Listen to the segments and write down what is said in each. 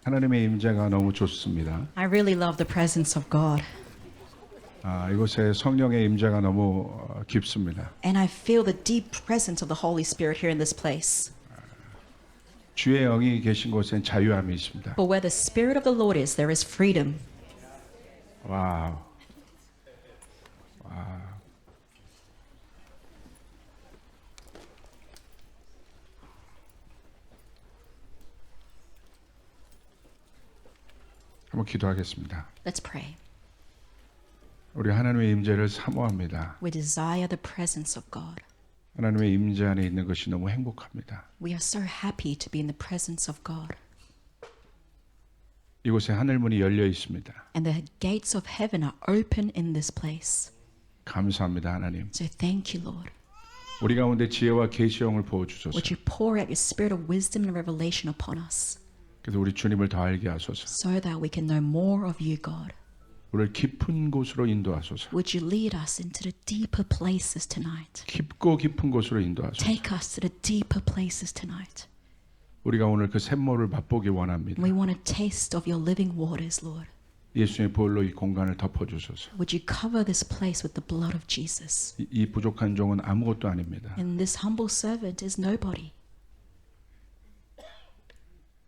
하나님의 임재가 너무 좋습니다. I really love the presence of God. 이곳에 성령의 임재가 너무 깊습니다. And I feel the deep presence of the Holy Spirit here in this place. 주의 영이 계신 곳엔 자유함이 있습니다. But where the Spirit of the Lord is, there is freedom. 와우. 한번 기도하겠습니다. Let's pray. 우리 하나님의 임재를 사모합니다. We desire the presence of God. 하나님의 임재 안에 있는 것이 너무 행복합니다. We are so happy to be in the presence of God. 이곳에 하늘문이 열려 있습니다. And the gates of heaven are open in this place. 감사합니다, 하나님. So thank you, Lord. 우리 가운데 지혜와 계시 영을 부어 주소서. Would you pour out your spirit of wisdom and revelation upon us 그래서 우리 주님을 더 알게 하소서. so that we can know more of you, God. 우리를 깊은 곳으로 인도하소서. Would you lead us into the deeper places tonight? 깊고 깊은 곳으로 인도하소서. Take us to the deeper places tonight. 우리가 오늘 그 샘물을 맛보기 원합니다. We want a taste of your living waters, Lord. 예수의 보혈로 이 공간을 덮어주소서. Would you cover this place with the blood of Jesus? 이 부족한 종은 아무것도 아닙니다. And this humble servant is nobody.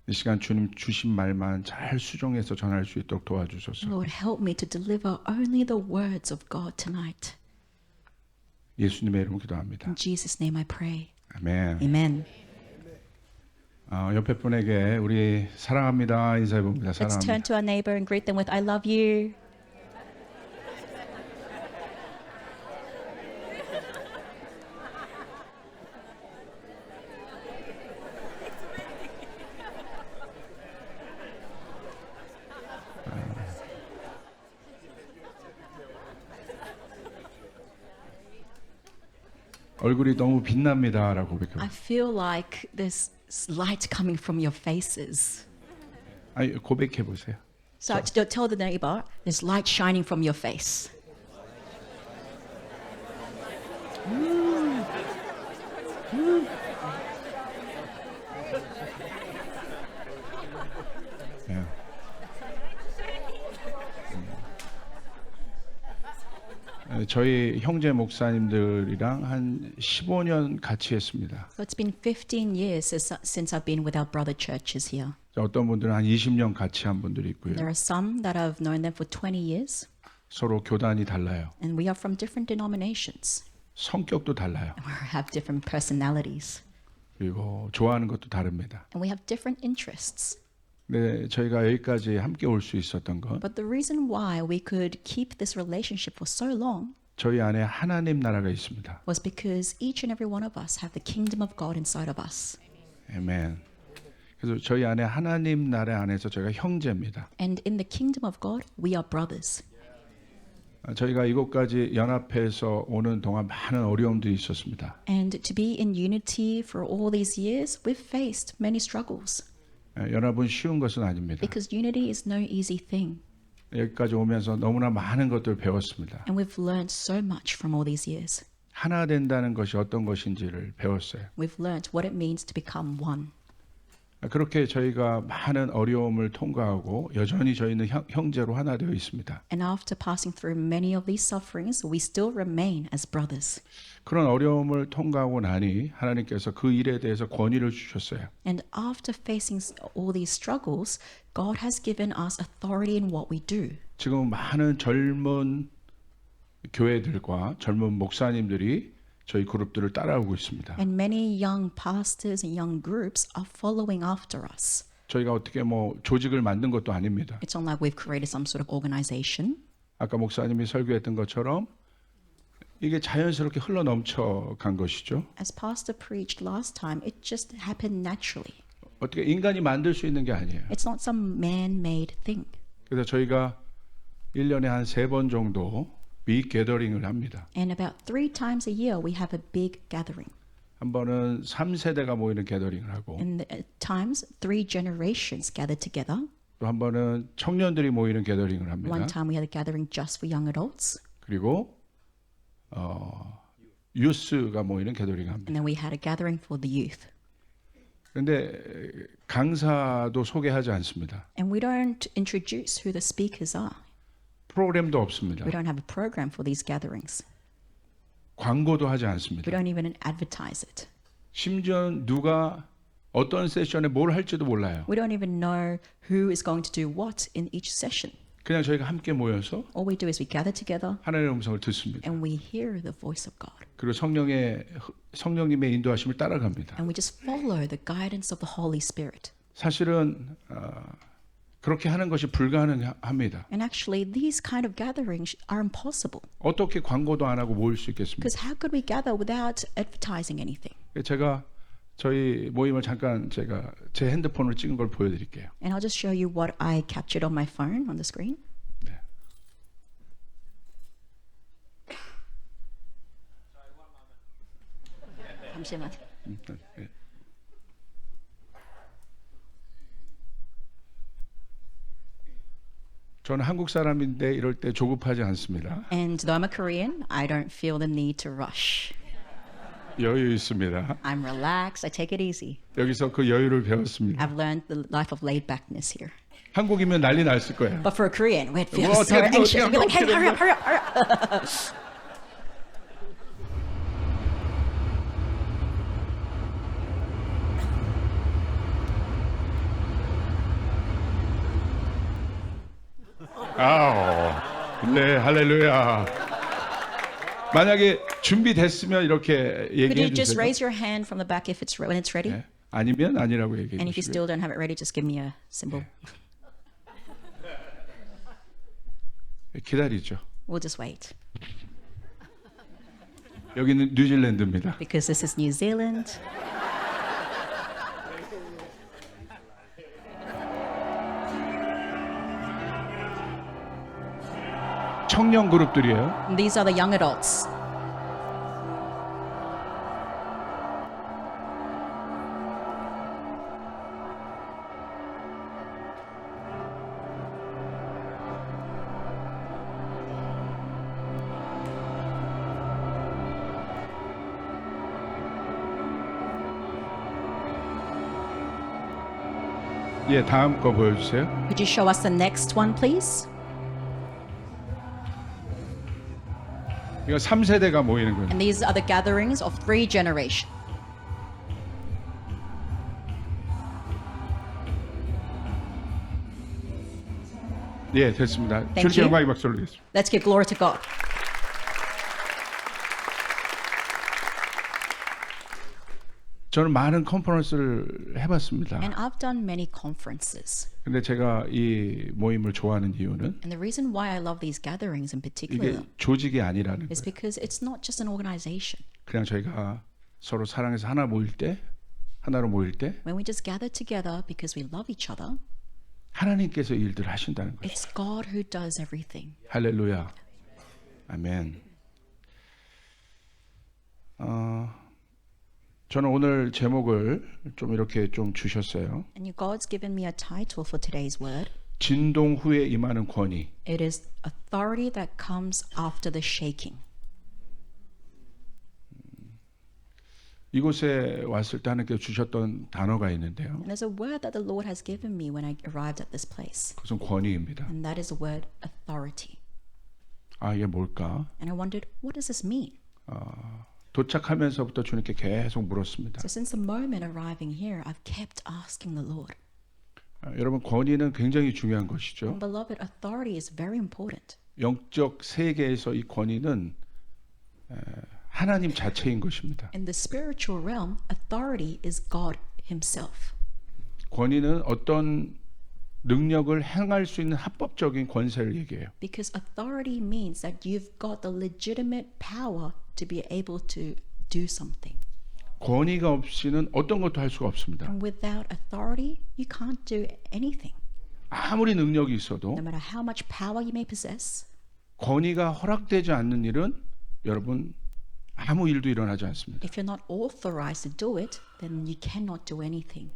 이 시간 주님 주신 말만 잘 수정해서 전할 수 있도록 도와주소서. Lord, help me to deliver only the words of God tonight. 예수님의 이름으로 기도합니다. In Jesus' name I pray. 아멘. Amen. 옆에 분에게 우리 사랑합니다 인사해 봅니다. Let's turn 사랑합니다. to our neighbor and greet them with I love you. 얼굴이 너무 빛납니다라고 I 고백해요. feel like there's light coming from your faces. 아니 고백해 보세요. So tell the neighbor, there's light shining from your face. 예. 저희 형제 목사님들이랑 한 15년 같이 했습니다. So it's been 15 years since I've been with our brother churches here. 어떤 분들은 한 20년 같이 한 분들이 있고요. There are some that I've known them for 20 years, 서로 교단이 달라요. and we are from different denominations. 성격도 달라요. We have different personalities, 그리고 좋아하는 것도 다릅니다. and we have different interests. 네, 저희가 여기까지 함께 올 수 있었던 건 But the reason why we could keep this relationship for so long 저희 안에 하나님 나라가 있습니다. was because each and every one of us have the kingdom of God inside of us. 아멘. 그래서 저희 안에 하나님 나라 안에서 저희가 형제입니다. And in the kingdom of God, we are brothers. 저희가 이곳까지 연합해서 오는 동안 많은 어려움들이 있었습니다. And to be in unity for all these years, we've faced many struggles. 연합은 쉬운 것은 아닙니다. Because unity is no easy thing. 여기까지 오면서 너무나 많은 것들을 배웠습니다. And we've learned so much from all these years. 하나 된다는 것이 어떤 것인지를 배웠어요. We've learned what it means to become one. 그렇게 저희가 많은 어려움을 통과하고 여전히 저희는 형제로 하나 되어 있습니다. And after passing through many of these sufferings, we still remain as brothers. 그런 어려움을 통과하고 나니 하나님께서 그 일에 대해서 권위를 주셨어요. And after facing all these struggles, God has given us authority in what we do. 지금 많은 젊은 교회들과 젊은 목사님들이 저희 그룹들을 따라오고 있습니다. And many young pastors and young groups are following after us. 저희가 어떻게 조직을 만든 것도 아닙니다. It's not like we've created some sort of organization. 아까 목사님이 설교했던 것처럼 이게 자연스럽게 흘러 넘쳐 간 것이죠. As Pastor preached last time, it just happened naturally. 어떻게 인간이 만들 수 있는 게 아니에요. It's not some man-made thing. 그래서 저희가 1년에 한 3번 정도 빅 게더링을 합니다. And about 3 times a year, we have a big gathering. 한 번은 3세대가 모이는 게더링을 하고 And at times, 3 generations gathered together. 또 한 번은 청년들이 모이는 게더링을 합니다. One time we had a gathering just for young adults. 그리고 유스가 모이는 게더링을 합니다. And then we had a gathering for the youth. 그런데 강사도 소개하지 않습니다. And we don't introduce who the speakers are. 프로그램도 없습니다. We don't have a program for these gatherings. 광고도 하지 We 않습니다. don't even advertise it. 심지어 누가 어떤 세션에 뭘 할지도 몰라요. We don't even know who is going to do what in each session. 그냥 저희가 함께 모여서 All we do is we gather together 하나님의 음성을 듣습니다. and we hear the voice of God. 그리고 성령님의 인도하심을 따라갑니다. And we just follow the guidance of the Holy Spirit. 사실은 그렇게 하는 것이 불가능합니다. And actually, these kind of gatherings are impossible. 어떻게 광고도 안 하고 모일 수 있겠습니까? Because how could we gather without advertising anything? 제가 저희 모임을 잠깐 제가 제 핸드폰으로 찍은 걸 보여드릴게요. And I'll just show you what I captured on my phone on the screen. 네. 잠시만. 네. 저는 한국 사람인데 이럴 때 조급하지 않습니다. And though I'm a Korean, I don't feel the need to rush. 여유 있습니다. I'm relaxed. I take it easy. 여기서 그 여유를 배웠습니다. I've learned the life of laid backness here. 한국이면 난리 났을 거예요. But for a Korean, we'd feel Well, so 어떻게 anxious. We'd be like, 어떻게 hey, hurry up, hurry up, hurry up. 네, 할렐루야. 만약에 준비됐으면 이렇게 Could you 얘기해 just 주세요. raise your hand from the back if it's when it's ready? 네. 아니면 아니라고 얘기해 And if you 주시고요. still don't have it ready, just give me a symbol. 기다리죠. We'll just wait. 여기는 뉴질랜드입니다. Because this is New Zealand. 청년 그룹들이에요. And these are the young adults. 예, 다음 거 보여주세요. Could you show us the next one, please? 이거 3세대가 모이는 거예요. And these are the gatherings of 3 generations. 예, 됐습니다. Thank 주께 you. 영광의 박수를 드리겠습니다. Let's give glory to God. 저는 많은 컨퍼런스를 해봤습니다. And I've done many conferences. 근데 제가 이 모임을 좋아하는 이유는 And the reason why I love these gatherings in particular 이게 조직이 아니라는 is 거예요. because it's not just an organization. 그냥 저희가 서로 사랑해서 하나 모일 때, 하나로 모일 때 When we just gather together because we love each other, 하나님께서 이 일들을 하신다는 거예요. it's God who does everything. 할렐루야. 아멘. 저는 오늘 제목을 좀 이렇게 좀 주셨어요. And God's given me a title for today's word. 진동 후에 임하는 권위. It is authority that comes after the shaking. 이곳에 왔을 때 하나님께 주셨던 단어가 있는데요. And there's a word that the Lord has given me when I arrived at this place. 그것은 권위입니다. And that is the word authority. 아, 이게 뭘까? And I wondered, what does this mean? 도착하면서부터 주님께 계속 물었습니다. So since the moment arriving here, I've kept asking the Lord. 여러분, 권위는 굉장히 중요한 것이죠. And beloved, authority is very important. 영적 세계에서 이 권위는 하나님 자체인 것입니다. In the spiritual realm, authority is God himself. 권위는 어떤 능력을 행할 수 있는 합법적인 권세를 얘기해요. Because authority means that you've got the legitimate power to be able to do something. 권위가 없이는 어떤 것도 할 수가 없습니다. And without authority, you can't do anything. 아무리 능력이 있어도 No matter how much power you may possess, 권위가 허락되지 않는 일은 여러분 아무 일도 일어나지 않습니다. if you're not authorized to do it, then you cannot do anything.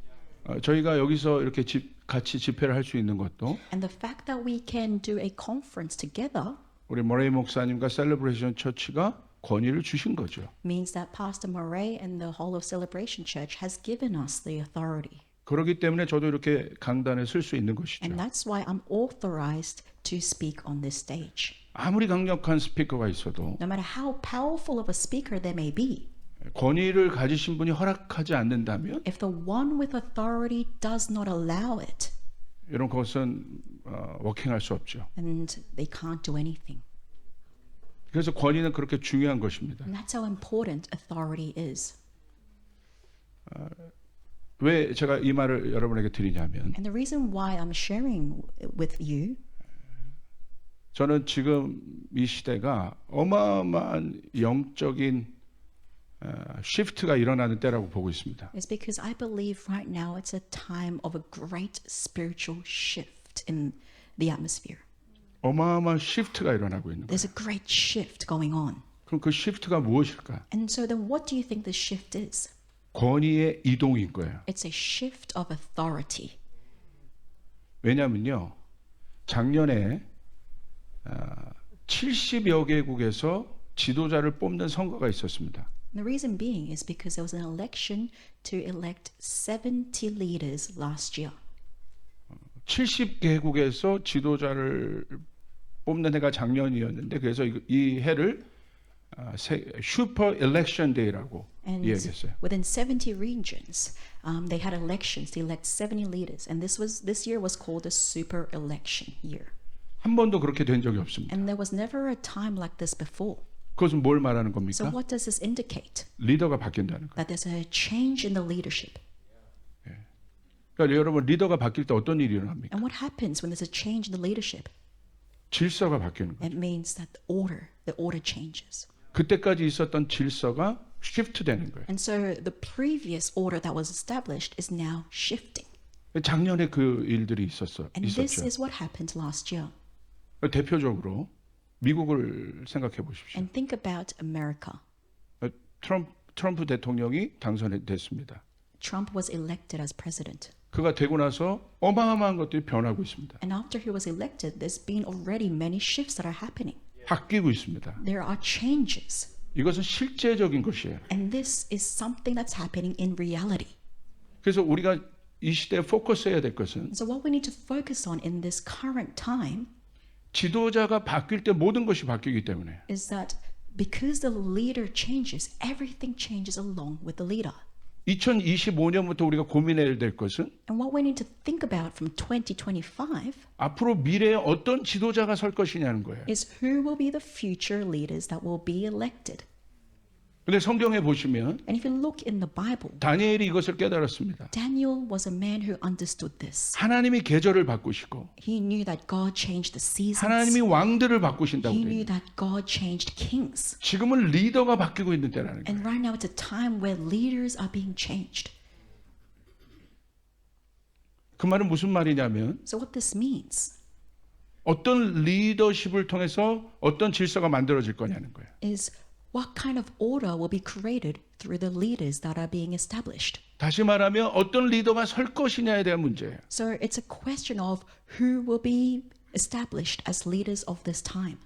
저희가 여기서 이렇게 같이 집회를 할 수 있는 것도 And the fact that we can do a conference together 우리 모레이 목사님과 셀러브레이션 처치가 권위를 주신 거죠. means that Pastor Murray and the whole of Celebration Church has given us the authority. 그렇기 때문에 저도 이렇게 강단에 설 수 있는 것이죠. And that's why I'm authorized to speak on this stage. 아무리 강력한 스피커가 있어도 No matter how powerful of a speaker there may be, 권위를 가지신 분이 허락하지 않는다면 if the one with authority does not allow it, 이런 것은 워킹할 수 없죠. and they can't do anything. 그래서 권위는 그렇게 중요한 것입니다. And that's how important authority is. 왜 제가 이 말을 여러분에게 드리냐면 And the reason why I'm sharing with you 저는 지금 이 시대가 어마어마한 영적인 시프트가 일어나는 때라고 보고 있습니다. is because I believe right now it's a time of a great spiritual shift in the atmosphere. 어마어마한 시프트가 일어나고 있는 거예요. There's a great shift going on. 그럼 그 시프트가 무엇일까? And so then what do you think the shift is? 권위의 이동인 거예요. It's a shift of authority. 왜냐면요. 작년에 70여 개국에서 지도자를 뽑는 선거가 있었습니다. And the reason being is because there was an election to elect 70 leaders last year. 70개국에서 지도자를 뽑는 해가 작년이었는데 그래서 이 해를 슈퍼 일렉션 데이라고 And 이야기했어요. within 70 regions, they had elections to elect 70 leaders. And this year was called the super election year. 한 번도 그렇게 된 적이 없습니다. And there was never a time like this before. 그것은 뭘 말하는 So 겁니까? what does this indicate? 리더가 바뀐다는 거예요. That there's a change in the leadership. 그러니까 여러분 리더가 바뀔 때 어떤 일이 일어납니까? And what happens when there's a change in the leadership? 질서가 바뀌는 거예요. It means that the order changes. 그때까지 있었던 질서가 시프트 되는 거예요. And so the previous order that was established is now shifting. 작년에 그 일들이 있었죠. And this is what happened last year. 대표적으로 미국을 생각해 보십시오. And think about America. 트럼프 대통령이 당선됐습니다. Trump was elected as president. 그가 되고 나서 어마어마한 것들이 변하고 있습니다. And after he was elected, there's been already many shifts that are happening. 바뀌고 있습니다. There are changes. 이것은 실제적인 것이에요. And this is something that's happening in reality. 그래서 우리가 이 시대에 포커스해야 될 것은 So what we need to focus on in this current time 지도자가 바뀔 때 모든 것이 바뀌기 때문에 is that because the leader changes, everything changes along with the leader. 2025년부터 우리가 고민해야 될 것은 And what we need to think about from 2025 앞으로 미래에 어떤 지도자가 설 것이냐는 거예요. is who will be the future leaders that will be elected. 근데 성경에 보시면 And if you look in the Bible, 다니엘이 이것을 깨달았습니다. Daniel was a man who understood this. 하나님이 계절을 바꾸시고 He knew that God changed the seasons. 하나님이 왕들을 바꾸신다고 He 돼요. knew that God changed kings. 지금은 리더가 바뀌고 있는 때라는 거예요. And right now it's a time where leaders are being changed. 그 말은 무슨 말이냐면 So what this means 어떤 리더십을 통해서 어떤 질서가 만들어질 거냐는 거예요. is what kind of order will be created through the leaders that are being established. 다시 말하면 어떤 리더가 설 것이냐에 대한 문제예요. So it's a question of who will be established as leaders of this time.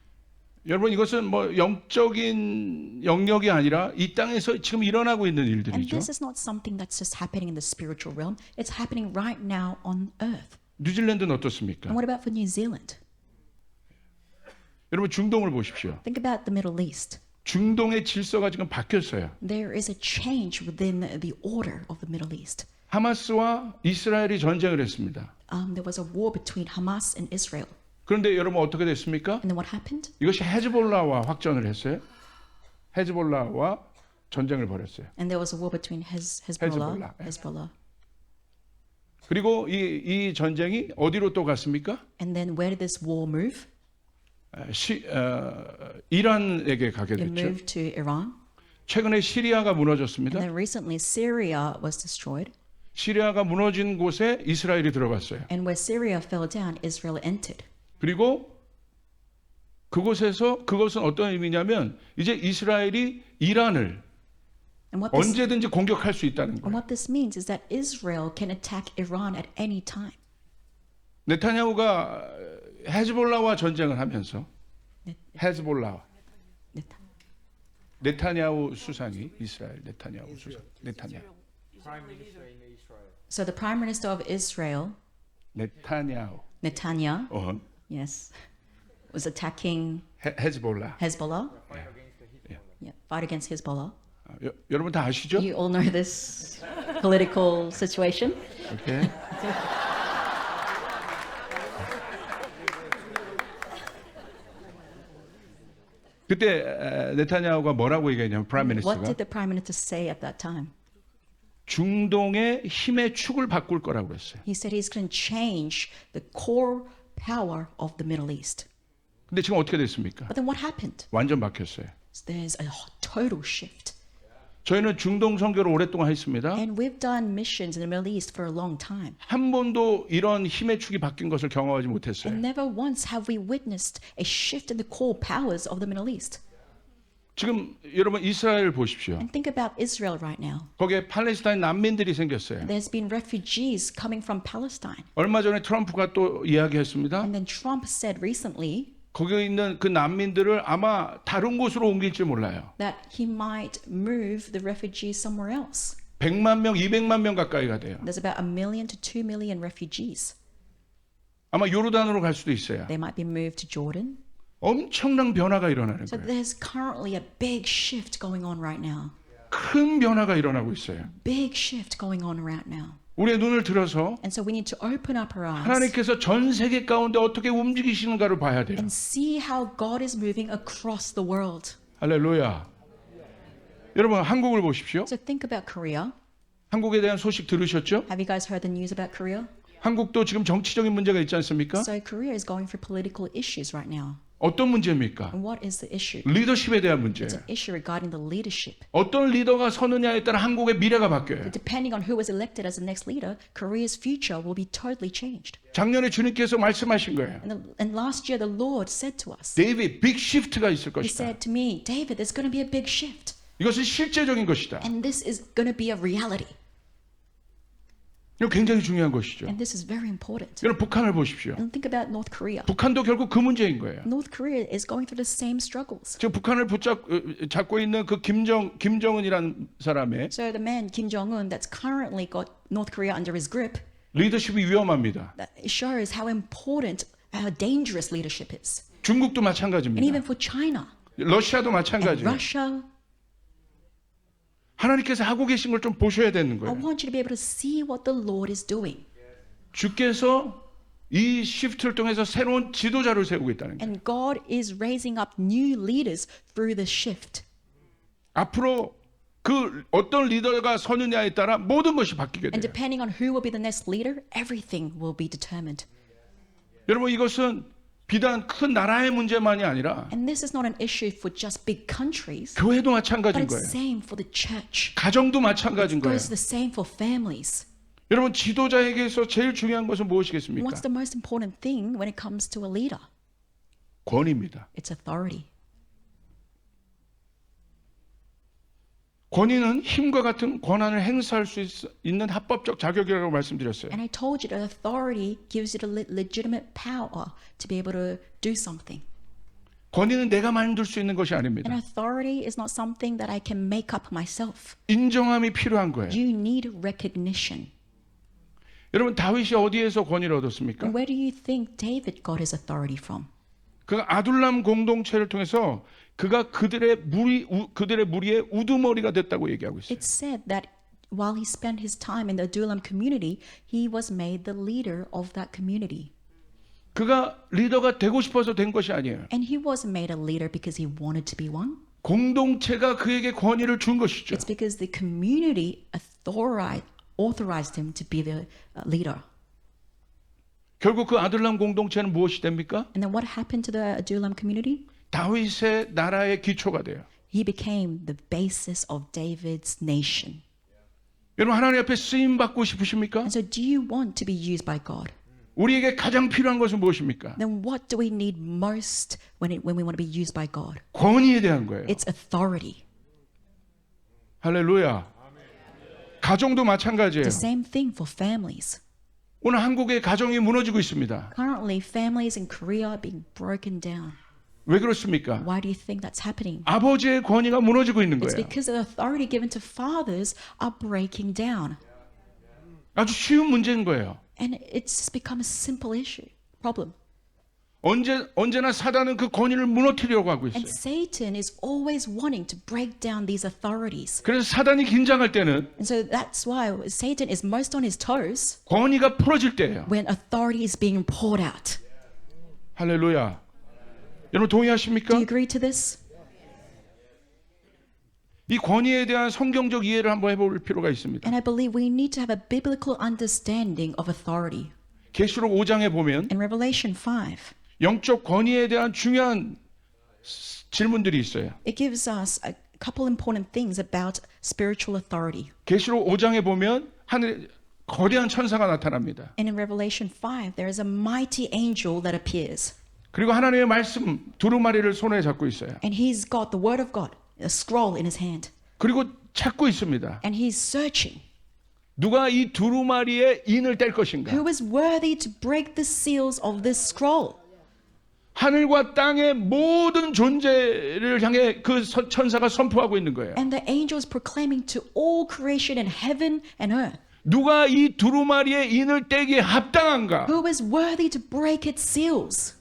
여러분 이것은 뭐 영적인 영역이 아니라 이 땅에서 지금 일어나고 있는 And 일들이죠. this is not something that's just happening in the spiritual realm. It's happening right now on earth. 뉴질랜드는 어떻습니까? And what about for New Zealand? 여러분 중동을 보십시오. Think about the Middle East. 중동의 질서가 지금 바뀌었어요. There is a change within the order of the Middle East. 하마스와 이스라엘이 전쟁을 했습니다. There was a war between Hamas and Israel. 그런데 여러분 어떻게 됐습니까? And then what happened? 이것이 헤즈볼라와 확전을 했어요. 헤즈볼라와 전쟁을 벌였어요. And there was a war between Hezbollah. Hezbollah. 그리고 이 전쟁이 어디로 또 갔습니까? And then where did this war move? 이란에게 가게 It 됐죠. moved to Iran. 최근에 시리아가 And 무너졌습니다. then recently Syria was destroyed. 시리아가 무너진 곳에 이스라엘이 들어갔어요. And where Syria fell down, Israel entered. 그리고 그것은 어떤 의미냐면 이제 이스라엘이 이란을 And what this, 언제든지 공격할 수 있다는 and 거예요. what this means is that Israel can attack Iran at any time. 네타냐후가 헤즈볼라와 전쟁을 하면서 헤즈볼라와 네타냐후 수상이 이스라엘 네타냐후 수상 네타냐 Prime Minister in Israel. So the Prime Minister of Israel, 네타냐후 Netanyahu, yes, was attacking 헤즈볼라. Hezbollah. Fight against the Hezbollah. Yeah, fight against Hezbollah. 여러분 다 아시죠? You all know this political situation. 오케이. 그때 네타냐후가 뭐라고 얘기했냐면 프라임 What 미니스터가 did the Prime Minister say at that time? 중동의 힘의 축을 바꿀 거라고 그랬어요. He said he's going to change the core power of the Middle East. 근데 지금 어떻게 됐습니까? But then what happened? 완전 바뀌었어요. There's a total shift. 저희는 중동 선교를 오랫동안 했습니다. And we've done missions in the Middle East for a long time. 한 번도 이런 힘의 축이 바뀐 것을 경험하지 못했어요. And never once have we witnessed a shift in the core powers of the Middle East. 지금 여러분 이스라엘 보십시오. And think about Israel right now. 거기에 팔레스타인 난민들이 생겼어요. There's been refugees coming from Palestine. 얼마 전에 트럼프가 또 이야기했습니다. And then Trump said recently 거기에 있는 그 난민들을 아마 다른 곳으로 옮길지 몰라요. that he might move the refugees somewhere else. 100만 명, 200만 명 가까이가 돼요. There's about 1 million to 2 million refugees. 아마 요르단으로 갈 수도 있어요. They might be moved to Jordan. 엄청난 변화가 일어나는 So 거예요. there's currently a big shift going on right now. 큰 변화가 일어나고 있어요. Big shift going on right now. 우리의 눈을 들어서 And so we need to open up our eyes 하나님께서 전 세계 가운데 어떻게 움직이시는가를 봐야 돼요. and see how God is moving across the world. 할렐루야. 여러분 한국을 보십시오. So think about Korea. 한국에 대한 소식 들으셨죠? Have you guys heard the news about Korea? 한국도 지금 정치적인 문제가 있지 않습니까? So Korea is going through political issues right now. 어떤 문제입니까? And what is the issue? 리더십에 대한 문제예요. It's an issue regarding the leadership. 어떤 리더가 서느냐에 따라 한국의 미래가 바뀌어요. Depending on who is elected as the next leader, Korea's future will be totally changed. 작년에 주님께서 말씀하신 거예요. And last year, the Lord said to us, 데이비드, 빅 시프트가 있을 He 것이다. said to me, David, there's going to be a big shift. 이것은 실제적인 것이다. And this is going to be a reality. 이거 굉장히 중요한 것이죠. And this is very important. 여러분 북한을 보십시오. And think about North Korea. 북한도 결국 그 문제인 거예요. North Korea is going through the same struggles. 지금 북한을 잡고 있는 그 김정은이라는 사람의 So the man, Kim Jong-un, that's currently got North Korea under his grip, 리더십이 위험합니다. that shows how important, how dangerous leadership is. 중국도 And 마찬가지입니다. even for China 러시아도 and 마찬가지예요. Russia, 하나님께서 하고 계신 걸 좀 보셔야 되는 I 거예요. want you to be able to see what the Lord is doing. 주께서 이 시프트를 통해서 새로운 지도자를 세우고 있다는 거예요. And God is raising up new leaders through the shift. 앞으로 그 어떤 리더가 서느냐에 따라 모든 것이 바뀌게 And 돼요. depending on who will be the next leader, everything will be determined. 여러분 이것은 비단 큰 나라의 문제만이 아니라 And this is not an issue for just big countries, 교회도 but 마찬가지인 it's 거예요. the same for the church. 가정도 It 마찬가지인 거예요. goes the same for families. 여러분 지도자에게서 제일 중요한 것은 무엇이겠습니까? What's the most important thing when it comes to a leader? 권위입니다. It's authority. 권위는 힘과 같은 권한을 행사할 수 있는 합법적 자격이라고 말씀드렸어요. And I told you that authority gives you the legitimate power to be able to do something. 권위는 내가 만들 수 있는 것이 And 아닙니다. authority is not something that I can make up myself. 인정함이 필요한 거예요. You need recognition. 여러분 다윗이 어디에서 권위를 얻었습니까? And where do you think David got his authority from? 그 아둘람 공동체를 통해서 그가 그들의 무리의 우두머리가 됐다고 얘기하고 있어요. It's said that while he spent his time in the Adullam community, he was made the leader of that community. 그가 리더가 되고 싶어서 된 것이 아니에요. And he wasn't made a leader because he wanted to be one. 공동체가 그에게 권위를 준 것이죠. It's because the community authorized him to be the leader. 결국 그 아둘람 공동체는 무엇이 됩니까? And then what happened to the Adullam community? 다윗의 나라의 기초가 돼요. He became the basis of David's nation. 여러분 하나님 앞에 쓰임 받고 싶으십니까? And so do you want to be used by God? 우리에게 가장 필요한 것은 무엇입니까? Then what do we need most when we want to be used by God? 권위에 대한 거예요. It's authority. 할렐루야. 가정도 마찬가지예요. The same thing for families. 오늘 한국의 가정이 무너지고 있습니다. Currently, families in Korea are being broken down. 왜 그렇습니까? Why do you think that's happening? 아버지의 권위가 무너지고 있는 It's 거예요. because the authority given to fathers are breaking down. 아주 쉬운 문제인 거예요. And it's just become a simple problem. 언제나 사단은 그 권위를 무너뜨리려고 하고 있어요. And Satan is always wanting to break down these authorities. 그래서 사단이 긴장할 때는 And so that's why Satan is most on his toes 권위가 풀어질 때예요. when authority is being poured out. 할렐루야. 여러분 Do 동의하십니까? you agree to this? 이 권위에 대한 성경적 이해를 한번 해볼 필요가 있습니다. And I believe we need to have a biblical understanding of authority. 계시록 5장에 보면 In Revelation 5, 영적 권위에 대한 중요한 질문들이 있어요. it gives us a couple important things about spiritual authority. 계시록 5장에 보면 하늘에 거대한 천사가 나타납니다. And in Revelation 5, there is a mighty angel that appears. 그리고 하나님의 말씀 두루마리를 손에 잡고 있어요. And he's got the word of God, a scroll in his hand. 그리고 찾고 있습니다. And he's searching. 누가 이 두루마리의 인을 뗄 것인가? Who is worthy to break the seals of this scroll? 하늘과 땅의 모든 존재를 향해 그 천사가 선포하고 있는 거예요. And the angel is proclaiming to all creation in heaven and earth. 누가 이 두루마리의 인을 떼기에 합당한가? Who is worthy to break its seals?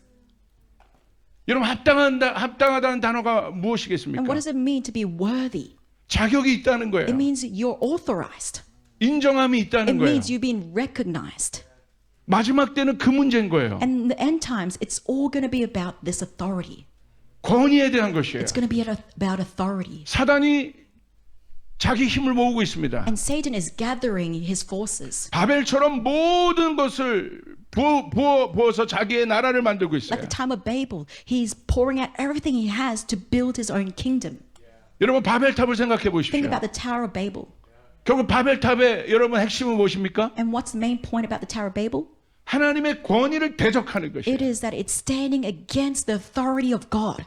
여러분 합당하다는 단어가 And 무엇이겠습니까? what does it mean to be worthy? 자격이 있다는 거예요. It means you're authorized. 인정함이 It 있다는 거예요. means you've been recognized. 마지막 때는 그 문제인 거예요. And in the end times, it's all going to be about this authority. 권위에 대한 것이에요. It's going to be about authority. 사단이 자기 힘을 모으고 있습니다. And Satan is gathering his forces. 바벨처럼 모든 것을 부어서 자기의 나라를 만들고 At 있어요. the time of Babel, he's pouring out everything he has to build his own kingdom. 여러분 바벨탑을 생각해 Think 보십시오. about the Tower of Babel. 결국 바벨탑의 여러분 핵심은 무엇입니까? And what's the main point about the Tower of Babel? 하나님의 권위를 대적하는 It 것이에요. is that it's standing against the authority of God.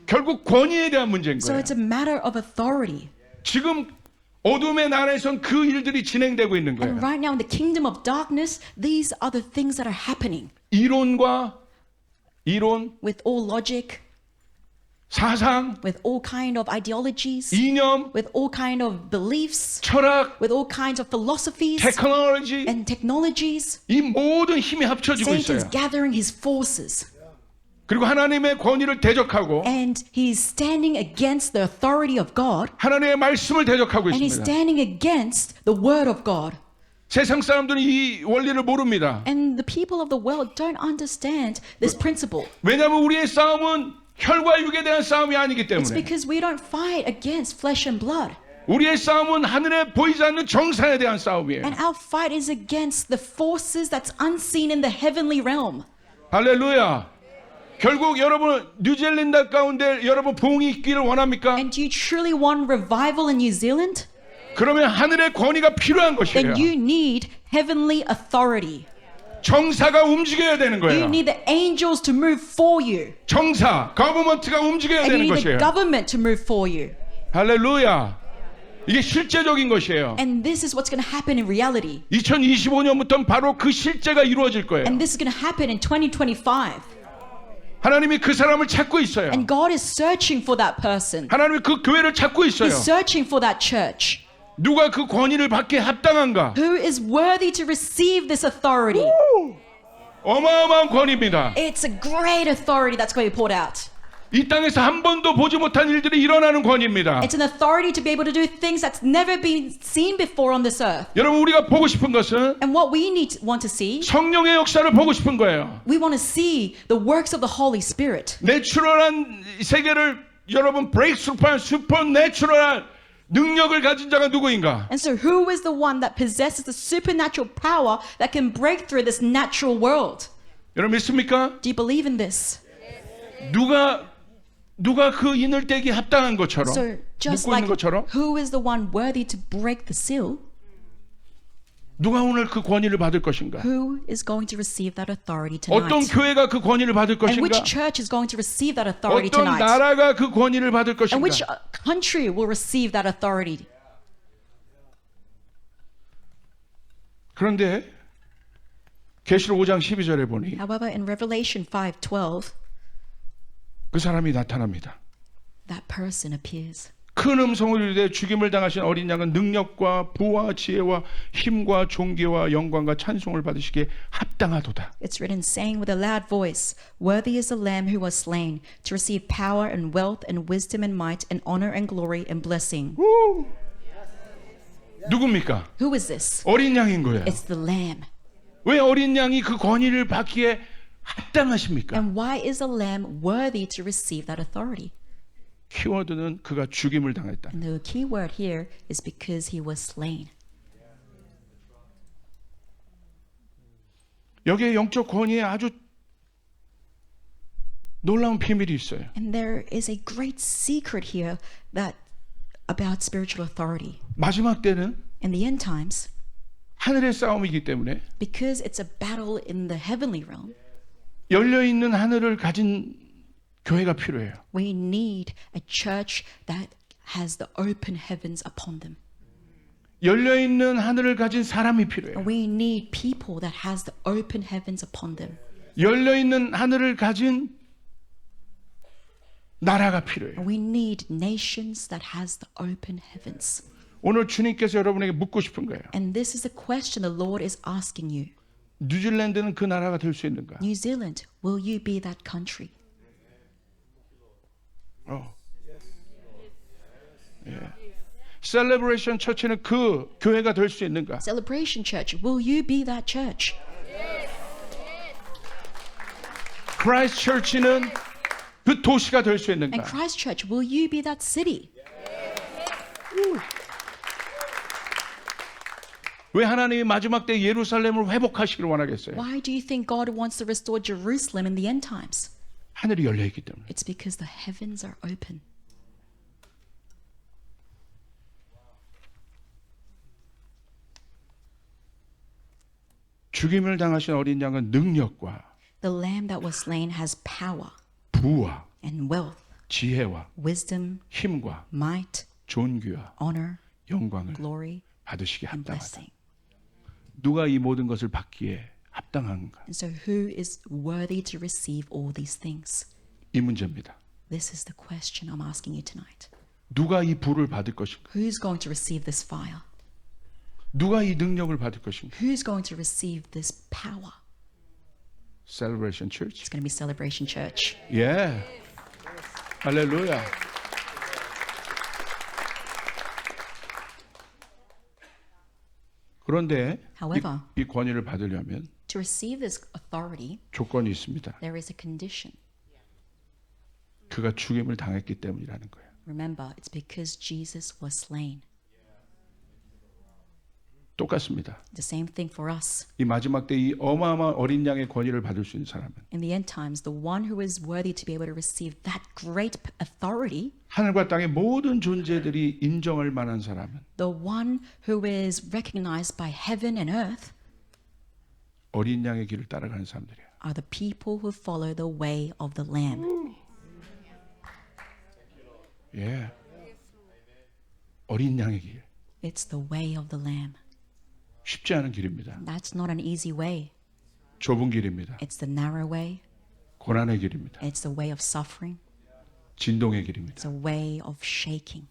결국 권위에 대한 문제인 So 거예요. it's a matter of authority. 지금 어둠의 나라에선 그 일들이 진행되고 있는 거예요. And right now in the kingdom of darkness, these are the things that are happening 이론, with all logic, 사상, with all kind of ideologies, 이념, with all kind of beliefs, 철학, with all kinds of philosophies 테크놀로지 and technologies. 이 모든 힘이 합쳐지고 Satan's 있어요. gathering his forces 그리고 하나님의 권위를 대적하고 and he's standing against the authority of God 하나님의 말씀을 대적하고 and he's 있습니다. standing against the word of God. 세상 사람들은 이 원리를 모릅니다. And the people of the world don't understand this principle. 왜냐하면 우리의 싸움은 혈과 육에 대한 싸움이 아니기 It's 때문에 because we don't fight against flesh and blood. 우리의 싸움은 하늘에 보이지 않는 정사에 대한 싸움이에요. And our fight is against the forces that's unseen in the heavenly realm. 할렐루야. 결국 여러분 뉴질랜드 가운데 여러분 부흥이 있기를 원합니까? And do you truly want revival in New Zealand? 그러면 하늘의 권위가 필요한 것이에요. Then you need heavenly authority. 정사가 움직여야 되는 You 거예요. need the angels to move for you. 정사, 거버먼트가 움직여야 And you 되는 need the 것이에요. government to move for you. 할렐루야. 이게 실제적인 것이에요. And this is what's going to happen in reality. 2025년부터는 바로 그 실제가 이루어질 거예요. And this is going to happen in 2025. 하나님이 그 사람을 찾고 있어요. And God is searching for that person. 하나님이 그 교회를 찾고 있어요. He's searching for that church. 누가 그 권위를 받기에 합당한가? Who is worthy to receive this authority? 어마어마한 권위입니다. It's a great authority that's going to be poured out. 이 땅에서 한 번도 보지 못한 일들이 일어나는 권위입니다. It's an authority to be able to do things that's never been seen before on this earth. 여러분 우리가 보고 싶은 것은 And what we want to see, 성령의 역사를 보고 싶은 거예요. we want to see the works of the Holy Spirit. 내추럴한 세계를 여러분 브레이크스루한 슈퍼내추럴한 능력을 가진 자가 누구인가? And so who is the one that possesses the supernatural power that can break through this natural world? 여러분 믿습니까? Do you believe in this? 누가 그 인을 떼기 합당한 것처럼 So just 묻고 있는 like 것처럼 who is the one worthy to break the seal, 누가 오늘 그 권위를 받을 것인가? who is going to receive that authority 어떤 tonight? 교회가 그 권위를 받을 And which 것인가? church is going to receive that authority 어떤 tonight? 나라가 그 권위를 받을 And which 것인가? country will receive that authority? 그런데 계시록 5장 12절에 보니 However, in Revelation 5:12, 그 사람이 나타납니다. that person appears. 큰 음성을 이르되 죽임을 당하신 어린 양은 능력과 부와 지혜와 힘과 존귀와 영광과 찬송을 받으시기에 합당하도다. It's written, saying with a loud voice, Worthy is the Lamb who was slain, to receive power and wealth and wisdom and might and honor and glory and blessing. 우! 누굽니까? Who is this? 어린 양인 거예요. It's the Lamb. 왜 어린 양이 그 권위를 받기에 합당하십니까? And why is the Lamb worthy to receive that authority? 키워드는 그가 죽임을 당했다. And the key word here is because he was slain. 여기에 영적 권위에 아주 놀라운 비밀이 있어요. And there is a great secret here that about spiritual authority. 마지막 때는 In the end times, 하늘의 싸움이기 때문에 because it's a battle in the heavenly realm, 열려있는 하늘을 가진 교회가 필요해요. we need a church that has the open heavens upon them. 열려있는 하늘을 가진 사람이 필요해요. We need people that has the open heavens upon them. 열려있는 하늘을 가진 나라가 필요해요. We need nations that has the open heavens. 오늘 주님께서 여러분에게 묻고 싶은 거예요. And this is a question the Lord is asking you. 뉴질랜드는 그 나라가 될 수 있는가? New Zealand, will you be that country? 예. 셀레브레이션 처치는 그 교회가 될 수 있는가? Celebration Church, will you be that church? 크라이스트 처치는 그 도시가 될 수 있는가? And Christ Church, will you be that city? 왜 하나님이 마지막 때 예루살렘을 회복하시기를 원하겠어요? Why do you think God wants to restore Jerusalem in the end times? 하늘이 열려 있기 때문에. It's because the heavens are open. 죽임을 당하신 어린 양은 능력과 The lamb that was slain has power 부와 and wealth, 지혜와 wisdom, 힘과 might, 존귀와 honor, 영광을 glory, 받으시기 and 합당하다. blessing. 누가 이 모든 것을 받기에 합당한가? And so who is worthy to receive all these things? 이 문제입니다. This is the question I'm asking you tonight. 누가 이 부를 받을 것인가? Who's going to receive this fire? 누가 이 능력을 받을 것인가? Who's going to receive this power? Celebration Church. It's going to be Celebration Church. 예. 할렐루야. 그런데 However, 이 권위를 받으려면 to receive this authority, 조건이 있습니다. there is a condition. 그가 죽임을 당했기 때문이라는 거예요. Remember, it's because Jesus was slain. 똑같습니다. The same thing for us. 이 마지막 때 이 어마어마한 어린 양의 권위를 받을 수 있는 사람은 In the end times, the one who is worthy to be able to receive that great authority, 하늘과 땅의 모든 존재들이 인정할 만한 사람은 the one who is recognized by heaven and earth, 어린 양의 길을 따라가는 사람들이에요. are the people who follow the way of the Lamb. 예. 어린 양의 길. It's the way of the Lamb. 쉽지 않은 길입니다. That's not an easy way. 좁은 길입니다. It's the narrow way. 고난의 길입니다. It's the way of suffering. 진동의 길입니다. It's a way of shaking.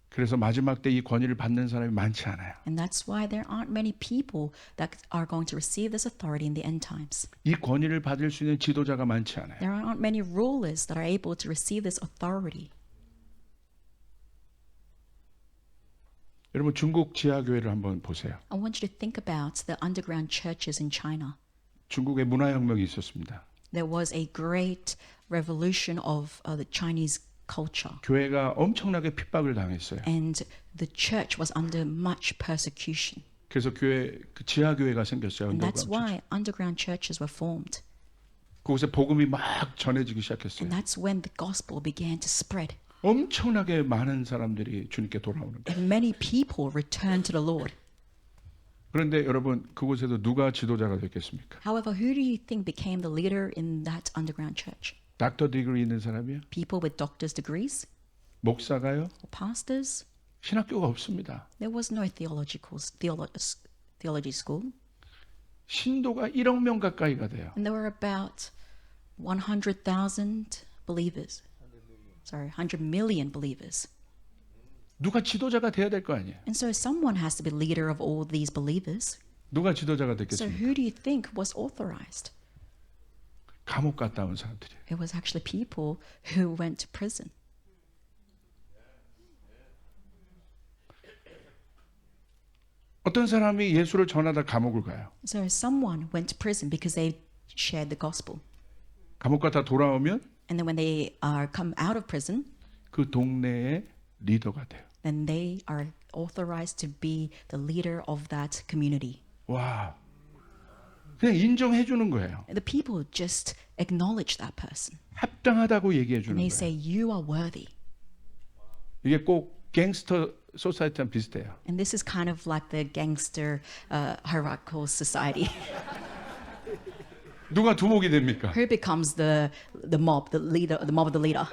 그래서 마지막 때 이 권위를 받는 사람이 많지 않아요. And that's why there aren't many people that are going to receive this authority in the end times. 이 권위를 받을 수 있는 지도자가 많지 않아요. There aren't many rulers that are able to receive this authority. 여러분 중국 지하교회를 한번 보세요. I want you to think about the underground churches in China. 중국에 문화혁명이 있었습니다. There was a great revolution of the Chinese culture, 교회가 엄청나게 핍박을 당했어요. and the church was under much persecution. 그래서 교회 그 지하교회가 생겼어요. And that's 언더그라운드. why underground churches were formed. 그곳에 복음이 막 전해지기 시작했어요. And that's when the gospel began to spread. 엄청나게 많은 사람들이 주님께 돌아오는 거예요. And many people returned to the Lord. 그런데 여러분 그곳에도 누가 지도자가 됐겠습니까? However, who do you think became the leader in that underground church? 닥터 디그리 있는 사람이요? People with doctor's degrees? 목사가요? Or pastors? 신학교가 없습니다. There was no theology school. 신도가 1억 명 가까이가 돼요. And there were about 100,000 believers. Sorry, 100 million believers. 누가 지도자가 돼야 될 거 아니에요. And so someone has to be leader of all these believers. 누가 지도자가 So 됐겠습니까? who do you think was authorized? 감옥 갔다 온 사람들이에요. It was actually people who went to prison. 어떤 사람이 예수를 전하다 감옥을 가요. So someone went to prison because they shared the gospel. 감옥 갔다 돌아오면 And then when they are come out of prison, 그 동네의 리더가 돼요. then they are authorized to be the leader of that community. 와, 그냥 인정해 주는 거예요. And the people just acknowledge that person. 합당하다고 얘기해 주는 And they 거예요. say, you are worthy. 이게 꼭 갱스터 소사이티랑 비슷해요. And this is kind of like the gangster hierarchical society. 누가 두목이 됩니까? Who becomes the mob, the leader, the mob of the leader?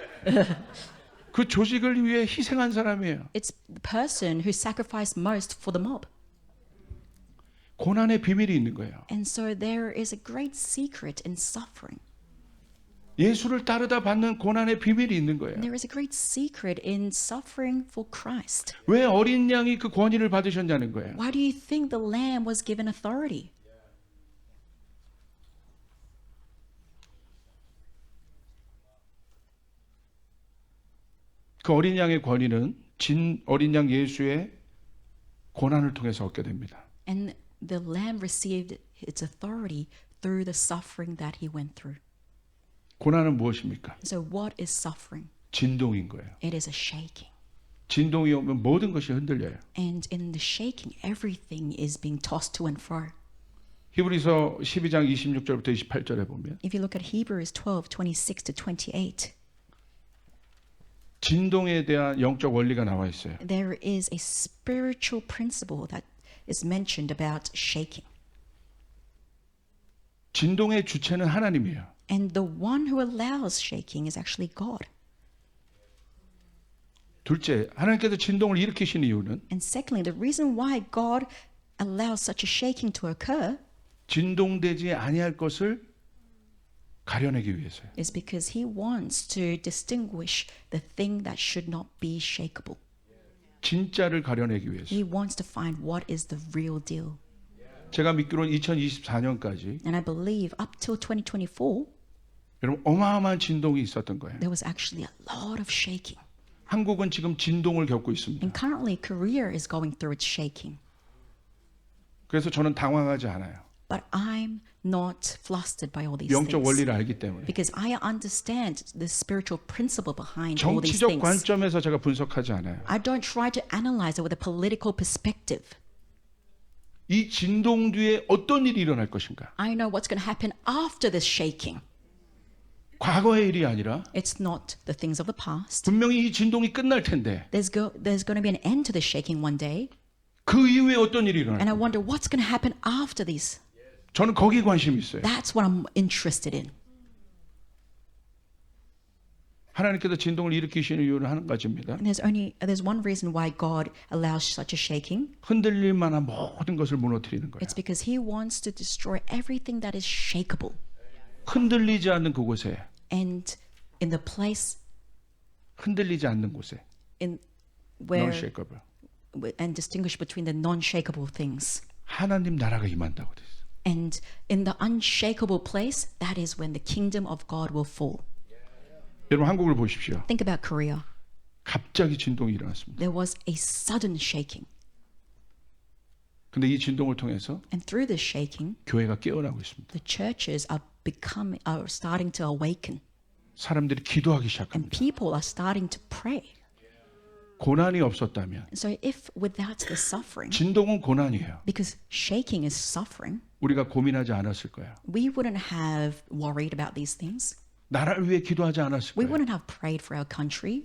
그 조직을 위해 희생한 사람이에요. It's the person who sacrificed most for the mob. 고난의 비밀이 있는 거예요. And so there is a great secret in suffering. 예수를 따르다 받는 고난의 비밀이 있는 거예요. And there is a great secret in suffering for Christ. 왜 어린 양이 그 권위를 받으셨냐는 거예요. Why do you think the lamb was given authority? 그 어린 양의 권위는 진 어린 양 예수의 고난을 통해서 얻게 됩니다. And the lamb received its authority through the suffering that he went through. 고난은 무엇입니까? So what is suffering? 진동인 거예요. It is a shaking. 진동이 오면 모든 것이 흔들려요. And in the shaking, everything is being tossed to and fro. 히브리서 12장 26절부터 28절에 보면 If you look at Hebrews 12, 26 to 28, 진동에 대한 영적 원리가 나와 있어요. there is a spiritual principle that is mentioned about shaking. 진동의 주체는 하나님이에요. And the one who allows shaking is actually God. 둘째, 하나님께서 진동을 일으키신 이유는 And secondly, the reason why God allows such a shaking to occur 진동되지 아니할 것을 가려내기 위해서요. is because he wants to distinguish the thing that should not be shakeable. 진짜를 가려내기 위해서. He wants to find what is the real deal. 제가 믿기로는 2024년까지 And I believe up till 2024, 여러분 어마어마한 진동이 있었던 거예요. there was actually a lot of shaking. 한국은 지금 진동을 겪고 있습니다. And currently, Korea is going through its shaking. 그래서 저는 당황하지 않아요. But I'm not flustered by all these 영적 things. 원리를 알기 때문에. Because I understand the spiritual principle behind all these 정치적 things. 관점에서 제가 분석하지 않아요. I don't try to analyze it with a political perspective. 이 진동 뒤에 어떤 일이 일어날 것인가? I know what's going to happen after this shaking. 과거의 일이 아니라 It's not the things of the past. 분명히 이 진동이 끝날 텐데 There's going to be an end to the shaking one day. 그 이후에 어떤 일이 일어날 And I 까 wonder what's going to happen after this. 저는 거기에 관심이 있어요. That's what I'm interested in. 하나님께서 진동을 일으키시는 이유는 한 가지입니다. And there's one reason why God allows such a shaking. 흔들릴 만한 모든 것을 무너뜨리는 거예요. It's because he wants to destroy everything that is shakeable. 흔들리지 않는 그곳에, And in the place 흔들리지 않는 곳에, in where non-shakable. and distinguish between the non-shakeable things. 하나님 나라가 임한다고 돼 있어요. And in the unshakable place, that is when the kingdom of God will fall. 여러분 한국을 보십시오. Think about Korea. 갑자기 진동이 일어났습니다. There was a sudden shaking. 근데 이 진동을 통해서 And through this shaking, 교회가 깨어나고 있습니다. the churches are starting to awaken. 사람들이 기도하기 And 시작합니다. people are starting to pray. 고난이 없었다면 So if without the suffering, 진동은 고난이에요. because shaking is suffering, 우리가 고민하지 않았을 거예요. we wouldn't have worried about these things. 나라를 위해 기도하지 않았을 We 거예요. wouldn't have prayed for our country.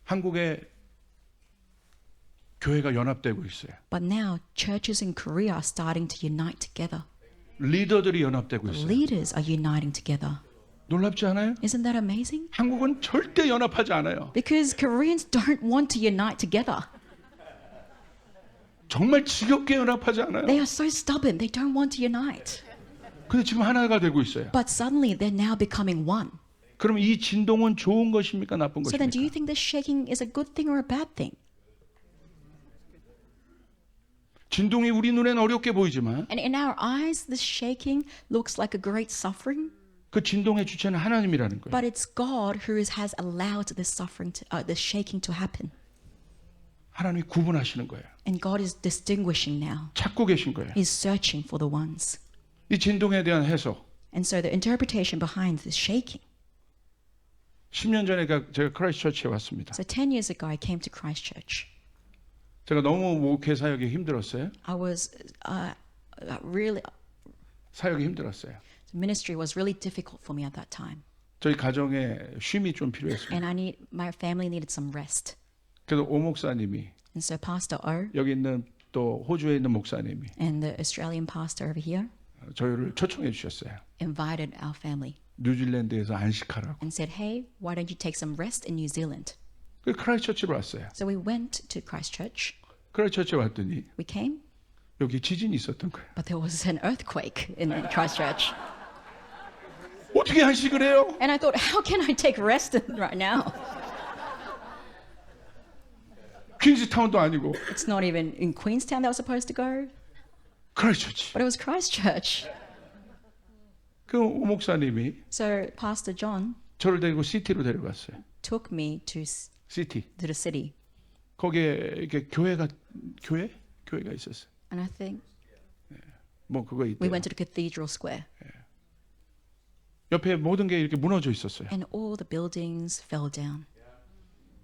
한국의 교회가 연합되고 있어요. But now churches in Korea are starting to unite together. 리더들이 연합되고 있어요. Leaders are uniting together. 놀랍지 않아요? Isn't that amazing? 한국은 절대 연합하지 않아요. Because Koreans don't want to unite together. 정말 지겹게 연합하지 않아요. They are so stubborn. They don't want to unite. 근데 지금 하나가 되고 있어요. But suddenly they're now becoming one. 그럼 이 진동은 좋은 것입니까, 나쁜 So then do you 것입니까? think this shaking is a good thing or a bad thing? 진동이 우리 눈엔 어렵게 보이지만 And in our eyes, this shaking looks like a great suffering, 그 진동의 주체는 하나님이라는 거예요. but it's God who has allowed this suffering, this shaking to happen. 하나님이 구분하시는 거예요. And God is distinguishing now. 찾고 계신 거예요. He's searching for the ones. 이 진동에 대한 해석. And so the interpretation behind this shaking. 10년 전에 제가 크라이스트 처치에 왔습니다. So 10 years ago, I came to Christchurch. 제가 너무 목회 사역이 힘들었어요. I was really, 사역이 힘들었어요. ministry was really difficult for me at that time. 저희 가정에 쉼이 좀 필요했습니다. And my family needed some rest. 그래서 오 목사님이 And so Pastor O 여기 있는 또 호주에 있는 목사님이 and the Australian pastor over here 저희를 초청해 주셨어요. invited our family 뉴질랜드에서 안식하라고. and said, hey, why don't you take some rest in New Zealand? 그래서 크라이스트 처치로 왔어요. So we went to Christchurch. 크라이스트 처치에 왔더니 We came, 여기 지진이 있었던 거예요. but there was an earthquake in Christchurch. 어떻게 안식을 해요? And I thought, how can I take rest right now? 퀸즈타운도 아니고 It's not even in Queenstown that I was supposed to go, 크라이스트 처치. but it was Christchurch. 그 오 목사님이 So Pastor John 저를 데리고 시티로 데려갔어요. took me to 시티. the city. 거기에 이렇게 교회가 있었어요. And I think 뭐 그거 we 있대요. went to the Cathedral Square. 옆에 모든 게 이렇게 무너져 있었어요. And all the buildings fell down.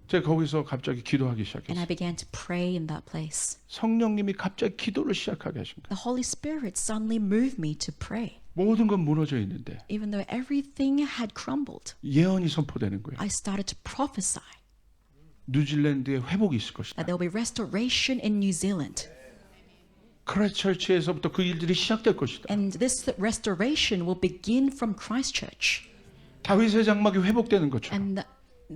제가 거기서 갑자기 기도하기 And I 시작했어요. began to pray in that place. 성령님이 갑자기 기도를 시작하게 하신 거예요. The Holy Spirit suddenly moved me to pray. 모든 건 무너져 있는데 Even though everything had crumbled, 예언이 선포되는 거예요. I started to prophesy 뉴질랜드에 회복이 있을 것이다. that there will be restoration in New Zealand. 크라이스트 처치에서부터 그 일들이 시작될 것이다. And this restoration will begin from Christchurch. 다윗의 장막이 회복되는 것처럼 And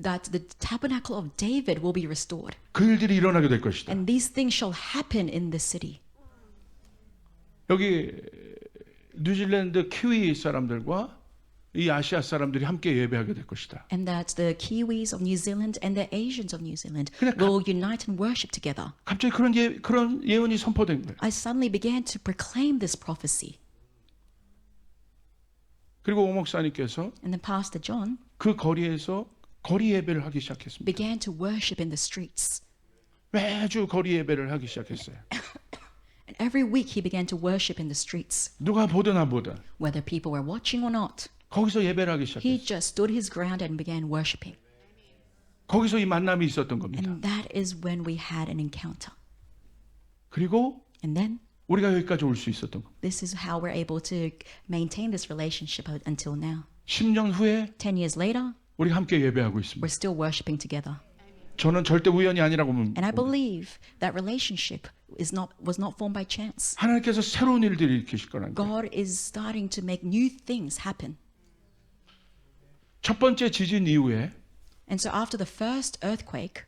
that the tabernacle of David will be restored. 그 일들이 일어나게 될 것이다. And these things shall happen in this city. 여기 뉴질랜드 키위 사람들과 이 아시아 사람들이 함께 예배하게 될 것이다. And that the Kiwis of New Zealand and the Asians of New Zealand 그냥 will unite and worship together. 갑자기 그런 예언이 선포된 거예요. I suddenly began to proclaim this prophecy. 그리고 오 목사님께서 And then Pastor John 그 거리에서 거리 예배를 하기 시작했습니다. began to worship in the streets. 매주 거리 예배를 하기 시작했어요. And every week he began to worship in the streets. 누가 보든 안 보든 Whether people were watching or not, 거기서 예배를 하기 he 시작했어요. just stood his ground and began worshiping. 거기서 이 만남이 있었던 겁니다. And that is when we had an encounter. 그리고 And then 우리가 여기까지 올 수 있었던 겁니다. this is how we're able to maintain this relationship until now. 10년 후에 10 years later, 우리가 함께 예배하고 있습니다. we're still worshiping together. 저는 절대 우연이 아니라고 봅니다. And I believe that relationship was not formed by chance. 하나님께서 새로운 일들을 일으키실 거라는 거예요. God is starting to make new things happen. 첫 번째 지진 이후에 And so after the first earthquake,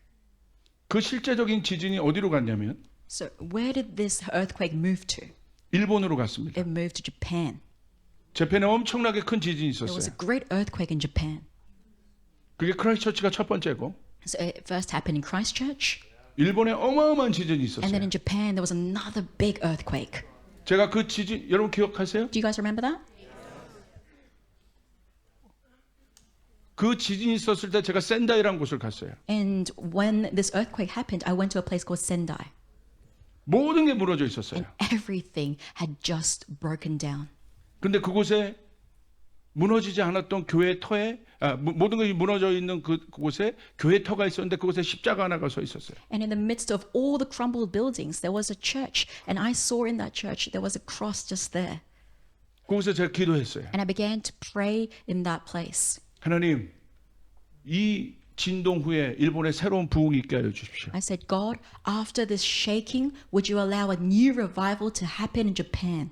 그 실제적인 지진이 어디로 갔냐면 so where did this earthquake move to? 일본으로 갔습니다. It moved to Japan. 재팬에 엄청나게 큰 지진이 There was 있었어요. a great earthquake in Japan. 그게 크라이스트 처치가 첫 번째고 So it first happened in Christchurch, 일본에 어마어마한 지진이 and then 있었어요. in Japan there was another big earthquake. 제가 그 지진 여러분 기억하세요? Do you guys remember that? 그 지진이 있었을 때 제가 센다이라는 곳을 갔어요. And when this earthquake happened, I went to a place called Sendai, 모든 게 무너져 있었어요. and everything had just broken down. 근데 그곳에 무너지지 않았던 교회 터에 모든 것이 무너져 있는 그곳에 교회 터가 있었는데 그곳에 십자가 하나가 서 있었어요. And in the midst of all the crumbled buildings, there was a church, and I saw in that church there was a cross just there. 그곳에 제가 기도했어요. And I began to pray in that place. 하나님, 이 진동 후에 일본에 새로운 부흥이 있게 하여 주십시오. I said, God, after this shaking, would you allow a new revival to happen in Japan?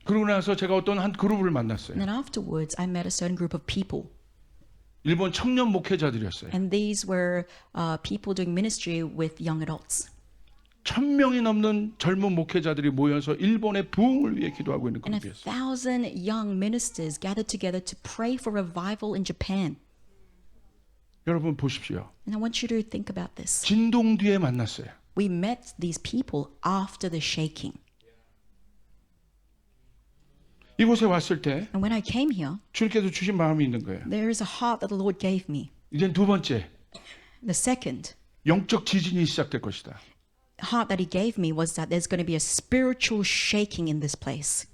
그러고 나서 제가 어떤 한 그룹을 만났어요. And then afterwards, I met a certain group of people. 일본 청년 목회자들이었어요. And these were people doing ministry with young adults. 1000명이 넘는 젊은 목회자들이 모여서 일본의 부흥을 위해 기도하고 있는 And 그룹이었어요. 1,000 young ministers gathered together to pray for revival in Japan. 여러분 보십시오. And I want you to think about this. 진동 뒤에 만났어요. We met these people after the shaking. 이곳에 왔을 때 And when I came here, 주님께서 주신 마음이 있는 거예요. there is a heart that the Lord gave me. 이제 두 번째, The second 영적 지진이 시작될 것이다. heart that He gave me was that there's going to be a spiritual shaking in this place.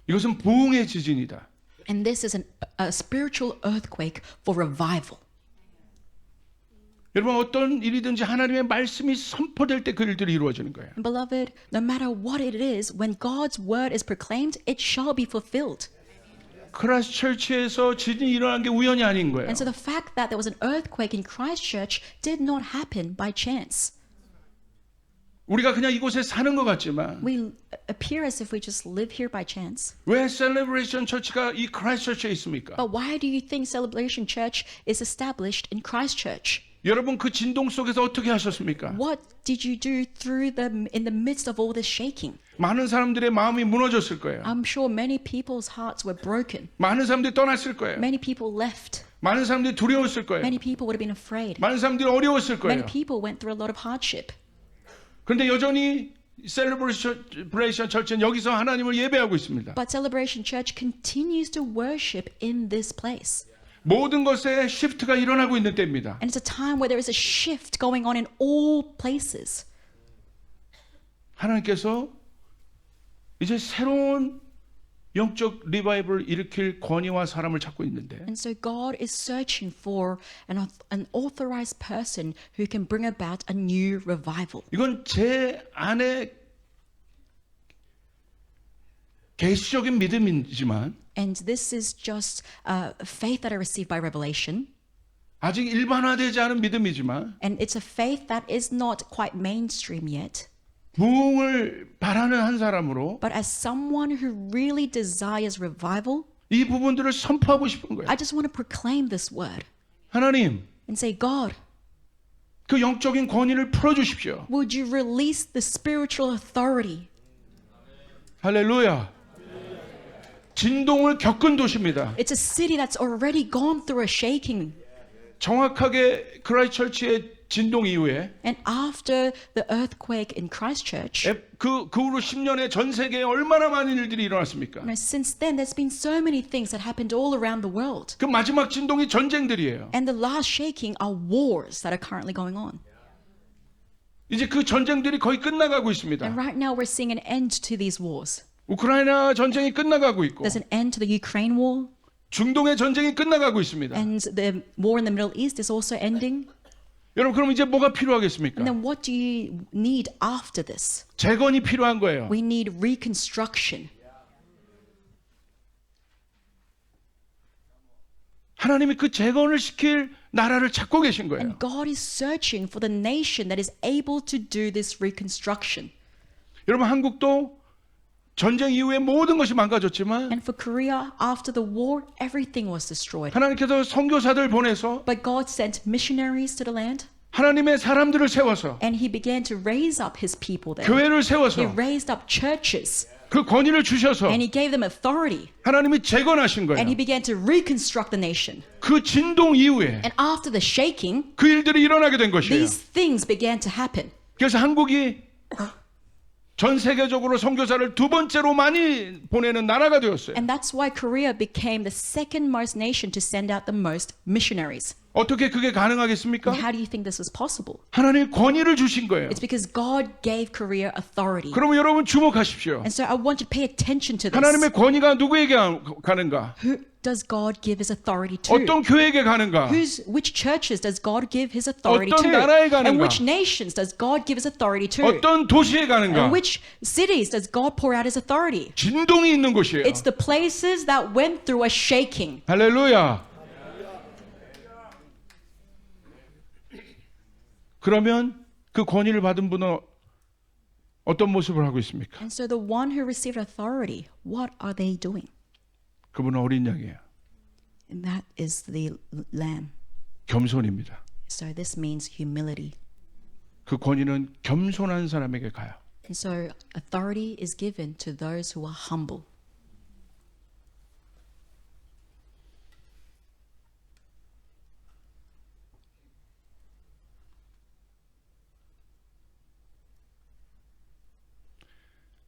이것은 부흥의 지진이다. And this is a spiritual earthquake for revival. 여러분 어떤 일이든지 하나님의 말씀이 선포될 때 그 일들이 이루어지는 거예요. And beloved, no matter what it is, when God's word is proclaimed, it shall be fulfilled. 크라이스트 처치에서 지진이 일어난 게 우연이 아닌 거예요. And so the fact that there was an earthquake in Christchurch did not happen by chance. 우리가 그냥 이곳에 사는 것 같지만 We appear as if we just live here by chance. 왜 셀레브레이션 처치가 이 크라이스트 처치에 있습니까? But why do you think Celebration Church is established in Christchurch? 여러분 그 진동 속에서 어떻게 하셨습니까? What did you do in the midst of all this shaking? 많은 사람들의 마음이 무너졌을 거예요. I'm sure many people's hearts were broken. 많은 사람들이 떠났을 거예요. Many people left. 많은 사람들이 두려웠을 거예요. Many people would have been afraid. 많은 사람들이 어려웠을 Many 거예요. people went through a lot of hardship. 그런데 여전히 셀레브레이션 처치는 여기서 하나님을 예배하고 있습니다. But Celebration Church continues to worship in this place. 모든 것에 시프트가 일어나고 있는 때입니다. And it's a time where there is a shift going on in all places. 하나님께서 이제 새로운 영적 리바이벌을 일으킬 권위와 사람을 찾고 있는데 And so God is searching for an authorized person who can bring about a new revival. 이건 제 안에 계시적인 믿음이지만 And this is just faith that I received by revelation. 아직 일반화되지 않은 믿음이지만 And it's a faith that is not quite mainstream yet. 부흥을 바라는 한 사람으로 But as someone who really desires revival, 이 부분들을 선포하고 싶은 거예요. I just want to proclaim this word 하나님, and say, God, 그 영적인 권위를 풀어주십시오. would you release the spiritual authority? 할렐루야. 진동을 겪은 도시입니다. It's a city that's already gone through a shaking. 정확하게 크라이스트 처치의 진동 이후에 And after the earthquake in Christchurch, 그 후로 10년에 전 세계에 얼마나 많은 일들이 일어났습니까? since then there's been so many things that happened all around the world. 그 마지막 진동이 전쟁들이에요. And the last shaking are wars that are currently going on. 이제 그 전쟁들이 거의 끝나가고 And 있습니다. right now we're seeing an end to these wars. 우크라이나 전쟁이 끝나가고 있고 There's an end to the Ukraine war, 중동의 전쟁이 끝나가고 있습니다. and the war in the Middle East is also ending. 여러분 그럼 이제 뭐가 필요하겠습니까? And then what do you need after this? 재건이 필요한 거예요. We need reconstruction. 하나님이 그 재건을 시킬 나라를 찾고 계신 거예요. And God is searching for the nation that is able to do this reconstruction. 여러분 한국도 전쟁 이후에 모든 것이 망가졌지만 And for Korea, after the war, everything was destroyed. 하나님께서 선교사들 보내서 But God sent missionaries to the land, 하나님의 사람들을 세워서 and He began to raise up His people there. 교회를 He 세워서 raised up churches, 그 권위를 주셔서 and He gave them authority, 하나님이 재건하신 거예요. and He began to reconstruct the nation. 그 진동 이후에 And after the shaking, 그 일들이 일어나게 된 것이에요. these things began to happen. 그래서 한국이 전 세계적으로 선교사를 두 번째로 많이 보내는 나라가 되었어요. And that's why Korea became the second most nation to send out the most missionaries. 어떻게 그게 가능하겠습니까? And how do you think this was possible? 하나님이 권위를 주신 거예요. It's because God gave Korea authority. 그러면 여러분 주목하십시오. And so I want you to pay attention to this. 하나님의 권위가 누구에게 가는가? Who does God give His authority to? 어떤 교회에게 가는가? Which churches does God give His authority 어떤 to? 나라에 가는가? And which nations does God give His authority to? 어떤 도시에 가는가? And which cities does God pour out His authority? 진동이 있는 곳이에요. It's the places that went through a shaking. 할렐루야. 그러면 그 권위를 받은 분은 어떤 모습을 하고 있습니까? And so the one who received authority, what are they doing? 그분은 어린 양이에요. And that is the lamb. 겸손입니다. So this means humility. 그 권위는 겸손한 사람에게 가요. And so authority is given to those who are humble.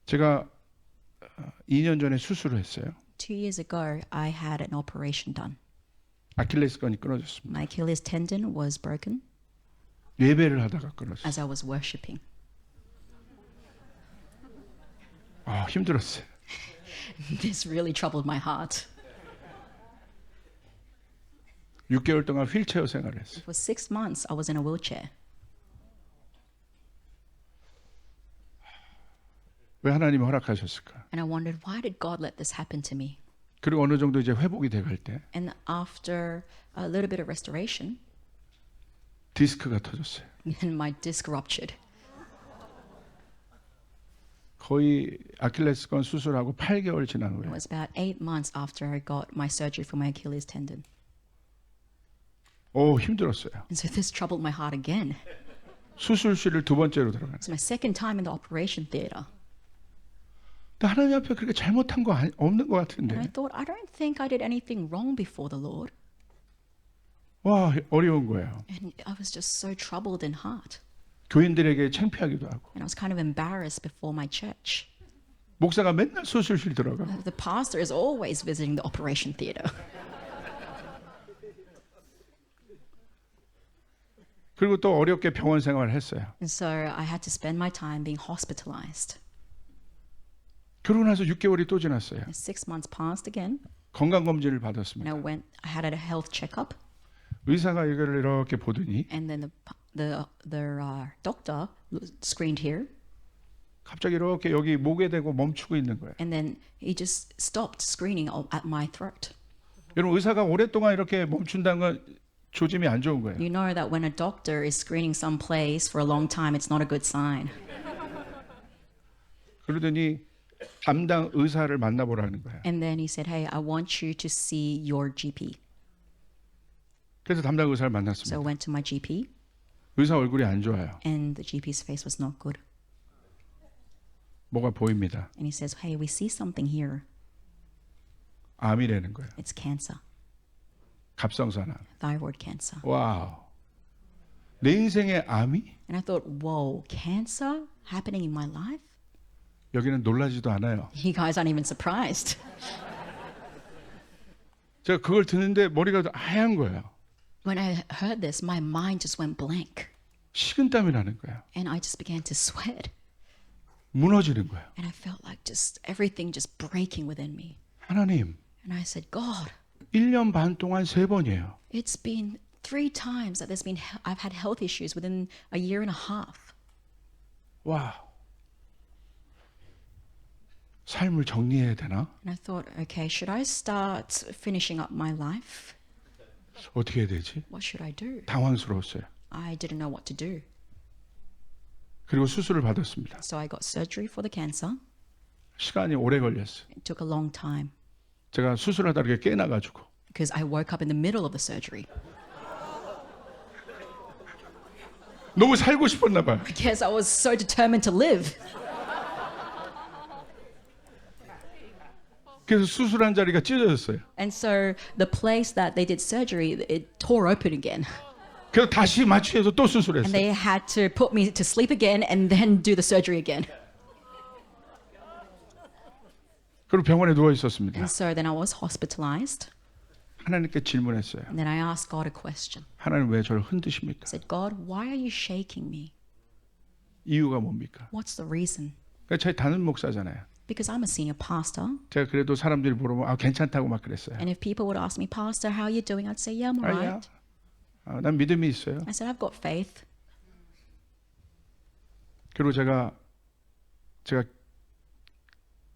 제가 2년 전에 수술을 했어요. 2 years ago, I had an operation done. 아킬레스건이 끊어졌습니다. My Achilles tendon was broken 예배를 하다가 끊었어요. as I was worshipping. 아, 힘들었어요. This really troubled my heart. 6개월 동안 휠체어 생활을 했어요. For 6 months, I was in a wheelchair. 왜 하나님이 허락하셨을까? And I wondered, why did God let this happen to me? 그리고 어느 정도 이제 회복이 돼갈 때 And after a little bit of restoration, 디스크가 터졌어요. then my disc ruptured. 거의 아킬레스건 수술하고 8개월 지난 It 후에 was about 8 months after I got my surgery for my Achilles tendon. 힘들었어요. And so this troubled my heart again. 수술실을 2번째로 들어가요. It's my second time in the operation theater. 근데 하나님 앞에 그렇게 잘못한 거 없는 것 And I 같은데. thought, I don't think I did anything wrong before the Lord. 와, 어려운 거예요. And I was just so troubled in heart. 교인들에게 창피하기도 하고. And I was kind of embarrassed before my church. 목사가 맨날 수술실 들어가. The pastor is always visiting the operation theater. 그리고 또 어렵게 병원 생활을 했어요. And so I had to spend my time being hospitalized. 그러고 나서 6개월이 또 지났어요. And 6 months passed again. 건강 검진을 And 받았습니다. I had a health checkup. 의사가 이거를 이렇게 보더니 And then the doctor screened here. 갑자기 이렇게 여기 목에 대고 멈추고 있는 거예요. And then he just stopped screening at my throat. 여러분 의사가 오랫동안 이렇게 멈춘다는 건 조짐이 안 좋은 거예요. You know that when a doctor is screening some place for a long time, it's not a good sign. 그러더니 담당 의사를 만나보라는 거예요. And then he said, hey, I want you to see your GP. 그래서 담당 의사를 So I 만났습니다. went to my GP, 의사 얼굴이 안 좋아요. and the GP's face was not good. 뭐가 보입니다. And he says, hey, we see something here. 암이라는 거예요. It's cancer, 갑상선암. thyroid cancer. 와우. 내 인생의 암이 And I thought, whoa, cancer happening in my life? 여기는 놀라지도 않아요. You guys aren't even surprised. 제가 그걸 듣는데 머리가 하얀 거예요. When I heard this, my mind just went blank. 식은땀이 나는 거예요. And I just began to sweat. 무너지는 거예요. And I felt like just everything just breaking within me. 하나님, And I said, God, 1년 반 동안 3번이에요. it's been 3 times that I've had health issues within a year and a half. 와. 삶을 정리해야 되나? And I thought, okay, should I start finishing up my life? 어떻게 해야 되지? What should I do? 당황스러웠어요. I didn't know what to do. 그리고 수술을 받았습니다. So I got surgery for the cancer. 시간이 오래 걸렸어요. It took a long time 제가 수술하다 이렇게 깨나가지고 because I woke up in the middle of the surgery. 너무 살고 싶었나 봐요. I guess I was so determined to live. 그래서 수술한 자리가 찢어졌어요. And so the place that they did surgery, it tore open again. 그래서 다시 마취해서 또 And 수술했어요. they had to put me to sleep again and then do the surgery again. 그리고 병원에 누워 있었습니다. And so then I was hospitalized. 하나님께 질문했어요. And then I asked God a question. 하나님 왜 저를 흔드십니까? I said, God, why are you shaking me? 이유가 뭡니까? What's the reason? 그러니까 저희 담임 목사잖아요. Because I'm a senior pastor. 제가 그래도 사람들이 물어보면 괜찮다고 막 그랬어요. And if people would ask me, Pastor, how are you doing? I'd say, yeah, I'm all 아니야. right. 난 믿음이 있어요. I said, I've got faith. 그리고 제가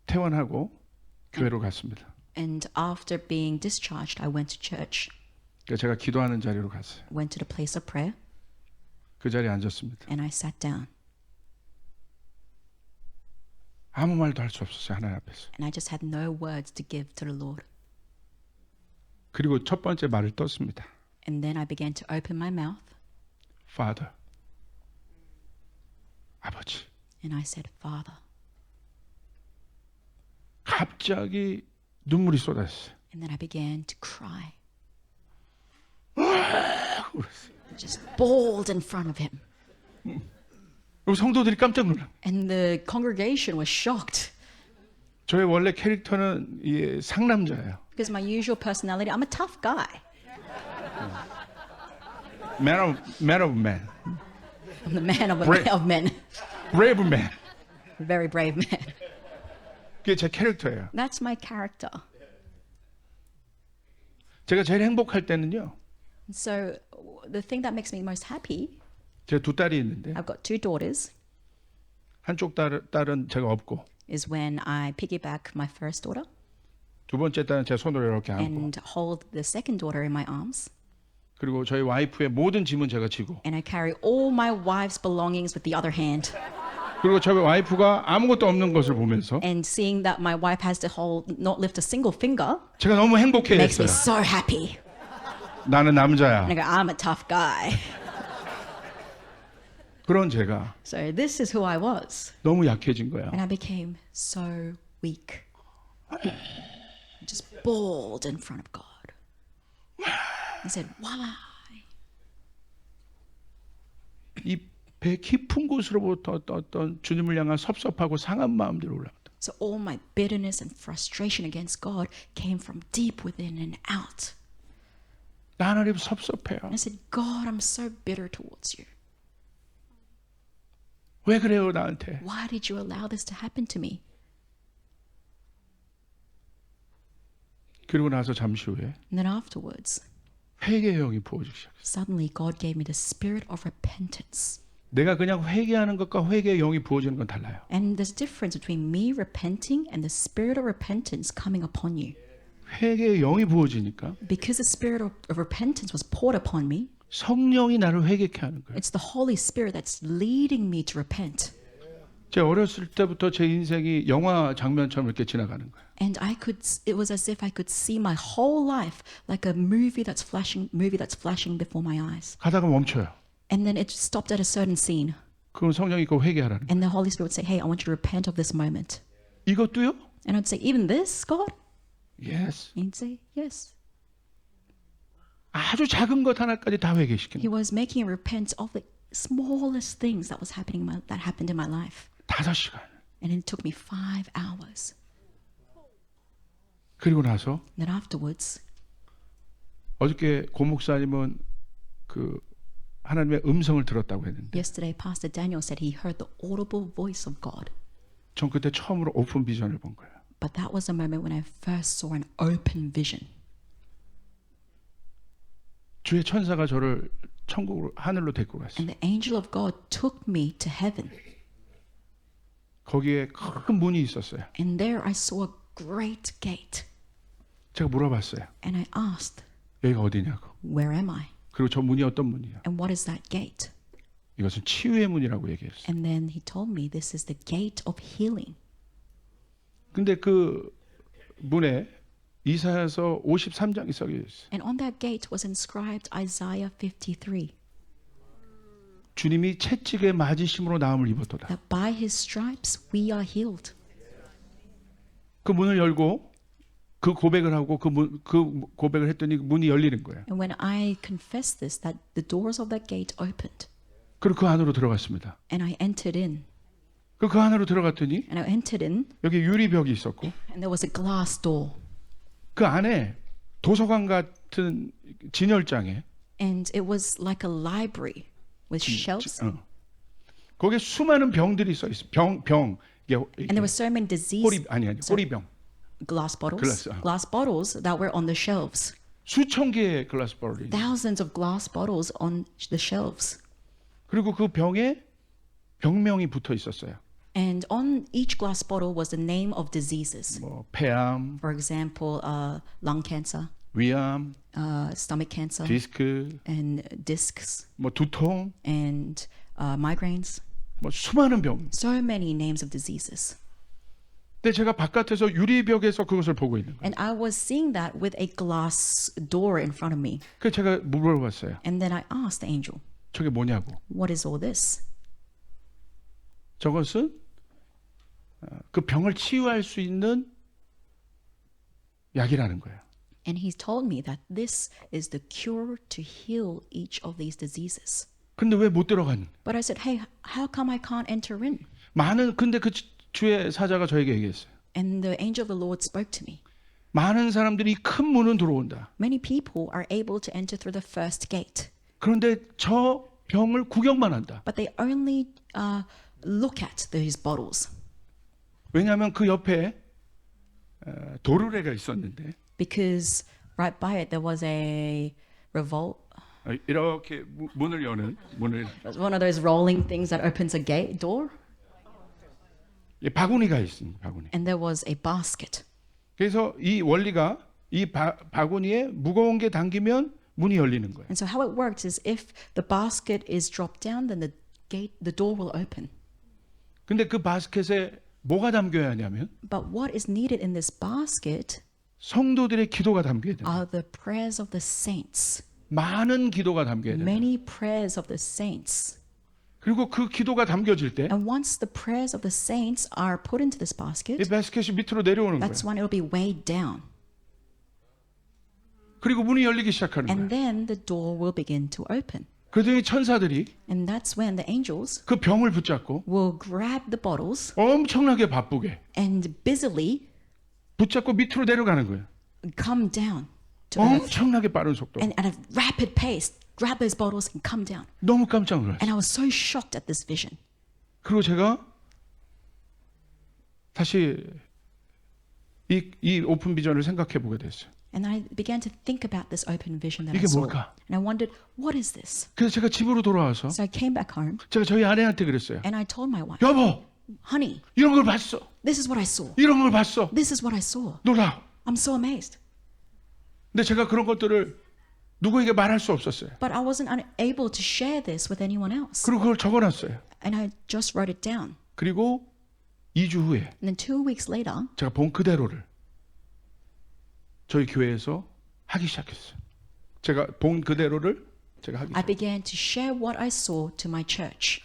퇴원하고 교회로 갔습니다. And after being discharged, I went to church. 그러니까 제가 기도하는 자리로 갔어요. Went to the place of prayer 그 자리에 앉았습니다. and I sat down. 아무 말도 할 수 없었어요. 하나님 앞에서. And I just had no words to give to the Lord. 그리고 첫 번째 말을 떴습니다. And then I began to open my mouth. Father. 아버지. And I said, Father. 갑자기 눈물이 쏟아졌어요. And then I began to cry. 그랬어요. Just bawled in front of him. 그리고 성도들이 깜짝 놀라. And the congregation was shocked. 저의 원래 캐릭터는 이 상남자예요. Because my usual personality, I'm a tough guy. Man of man. I'm the man Brave. of men. Brave man. Very brave man. 그게 제 캐릭터예요. That's my character. 제가 제일 행복할 때는요. So the thing that makes me most happy, 제가 두 딸이 있는데 I've got two daughters, 한쪽 딸은 제가 업고 is when I piggyback my first daughter 두 번째 딸은 제 손으로 이렇게 안고 and hold the second daughter in my arms. 그리고 저희 와이프의 모든 짐은 제가 지고 And I carry all my wife's belongings with the other hand. 그리고 저희 와이프가 아무것도 없는 것을 보면서 And seeing that my wife has to not lift a single finger 제가 너무 makes me 행복해했어요. so happy. 나는 남자야. And I go, I'm a tough guy. 그런 제가 So this is who I was. 너무 약해진 거야. And I became so weak. I just bawled in front of God. I said, why? 이 배 깊은 곳으로부터 어떤 주님을 향한 섭섭하고 상한 마음들이 올라왔다. So all my bitterness and frustration against God came from deep within and out. 나 하나님 섭섭해요. And I said, God, I'm so bitter towards you. 왜 그래요 나한테? Why did you allow this to happen to me? 그리고 나서 잠시 후에 And then afterwards, 회개의 영이 부어지기 시작했어요. suddenly God gave me the spirit of repentance. 내가 그냥 회개하는 것과 회개의 영이 부어지는 건 달라요. And there's a difference between me repenting and the spirit of repentance coming upon you. 회개의 영이 부어지니까 Because the spirit of repentance was poured upon me, 성령이 나를 회개케 하는 거예요. it's the Holy Spirit that's leading me to repent. 제가 어렸을 때부터 제 인생이 영화 장면처럼 이렇게 지나가는 거예요. And it was as if I could see my whole life like a movie that's flashing before my eyes. 가다가 멈춰요. And then it stopped at a certain scene. 그럼 성령이 그거 회개하라는 거예요. And the Holy Spirit would say, hey, I want you to repent of this moment. 이것도요? And I'd say, even this, God? Yes. And he'd say, yes. 아주 작은 것 하나까지 다 회개시키는 He 거예요. was making me repent of the smallest things that happened in my life. 5시간. And it took me 5 hours. 그리고 나서 And then afterwards, 어저께 고 목사님은 그 하나님의 음성을 들었다고 했는데 yesterday, Pastor Daniel said he heard the audible voice of God. 전 그때 처음으로 오픈 비전을 본 거예요. But that was the moment when I first saw an open vision. 주의 천사가 저를 천국으로 하늘로 데리고 갔어요. And the angel of God took me to heaven. 거기에 큰 문이 있었어요. And there I saw a great gate. 제가 물어봤어요. And I asked, 여기가 어디냐고. where am I? 그리고 저 문이 어떤 문이냐. And what is that gate? 이것은 치유의 문이라고 얘기했어요. And then he told me this is the gate of healing. 근데 그 문에 이사야서 53장이 써 있어요. And on that gate was inscribed Isaiah 53, 주님이 채찍에 맞으심으로 나음을 입었도다. that by his stripes we are healed. 그 문을 열고 그 고백을 하고 그 고백을 했더니 문이 열리는 거예요. And when I confessed this, that the doors of that gate opened. 그리고 그 안으로 들어갔습니다. And I entered in. 그 안으로 들어갔더니 And I entered in, 여기 유리벽이 있었고 and there was a glass door. 그 안에 도서관 같은 진열장에 And it was like a library with shelves. 거기에 수많은 병들이 써 있어. 병 이게 And there were so many disease 호리병 glass bottles, Glass, glass bottles that were on the shelves. 수천 개의 글라스 버리. Thousands of glass bottles on the shelves. 그리고 그 병에 병명이 붙어 있었어요. And on each glass bottle was the name of diseases. 뭐 폐암, For example, lung cancer, 위암, stomach cancer, 디스크, and discs, 뭐 두통, and migraines. 뭐 수많은 병. So many names of diseases. 근데 제가 바깥에서 유리벽에서 그것을 보고 있는 거예요. And I was seeing that with a glass door in front of me. 그래서 제가 물어봤어요. And then I asked the angel, 저게 뭐냐고. What is all this? 저것은 그 병을 치유할 수 있는 약이라는 거예요. And he told me that this is the cure to heal each of these diseases. 근데 왜 못 들어가는? But I said, hey, how come I can't enter in? 근데 그 주의 사자가 저에게 얘기했어요. And the angel of the Lord spoke to me. 많은 사람들이 큰 문은 들어온다. Many people are able to enter through the first gate, 그런데 저 병을 구경만 한다. but they only look at these bottles 왜냐하면 그 옆에 도르래가 있었는데 because right by it there was a revolt. 이렇게 문을 여는 문을 It was one of those rolling things that opens a gate door, 바구니가 있습니다. 바구니. and there was a basket. 그래서 이 원리가 이 바구니에 무거운 게 당기면 문이 열리는 거예요. And so how it works is if the basket is dropped down, then the door will open. 근데 그 바스켓에 뭐가 담겨야 하냐면 But what is needed in this basket 성도들의 기도가 담겨야 돼요. are the prayers of the saints. 많은 기도가 담겨야 돼요. Many prayers of the saints. 그리고 그 기도가 담겨질 때 이 And once the prayers of the saints are put into this basket, 바스켓이 밑으로 내려오는 거예요. that's when it'll be weighed down. 그리고 문이 열리기 시작하는 거예요. And then the door will begin to open. 그러더니 천사들이 And that's when the angels 그 병을 붙잡고 will grab the bottles 엄청나게 바쁘게 and busily 붙잡고 밑으로 내려가는 거예요. come down to earth. 엄청나게 빠른 속도. And at a rapid pace, grab those bottles and come down. 너무 깜짝 놀랐어요. And I was so shocked at this vision. 그리고 제가 다시 이 오픈 비전을 생각해 보게 됐어요. And I began to think about this open vision that I 이게 saw. 뭘까? And I wondered, what is this? 그래서 제가 집으로 돌아와서 So I came back home 제가 저희 아내한테 그랬어요. and I told my wife, 여보, honey, 이런 걸 봤어. this is what I saw. 이런 걸 봤어. This is what I saw. 놀라. I'm so amazed. 근데 제가 그런 것들을 누구에게 말할 수 없었어요. But I wasn't able to share this with anyone else. 그리고 그걸 적어놨어요. And I just wrote it down. 그리고 2주 후에 And then 2 weeks later, 제가 본 그대로를 저희 교회에서 하기 시작했어요. 제가 본 그대로를 제가 하기 I 시작했어요. began to share what I saw to my church.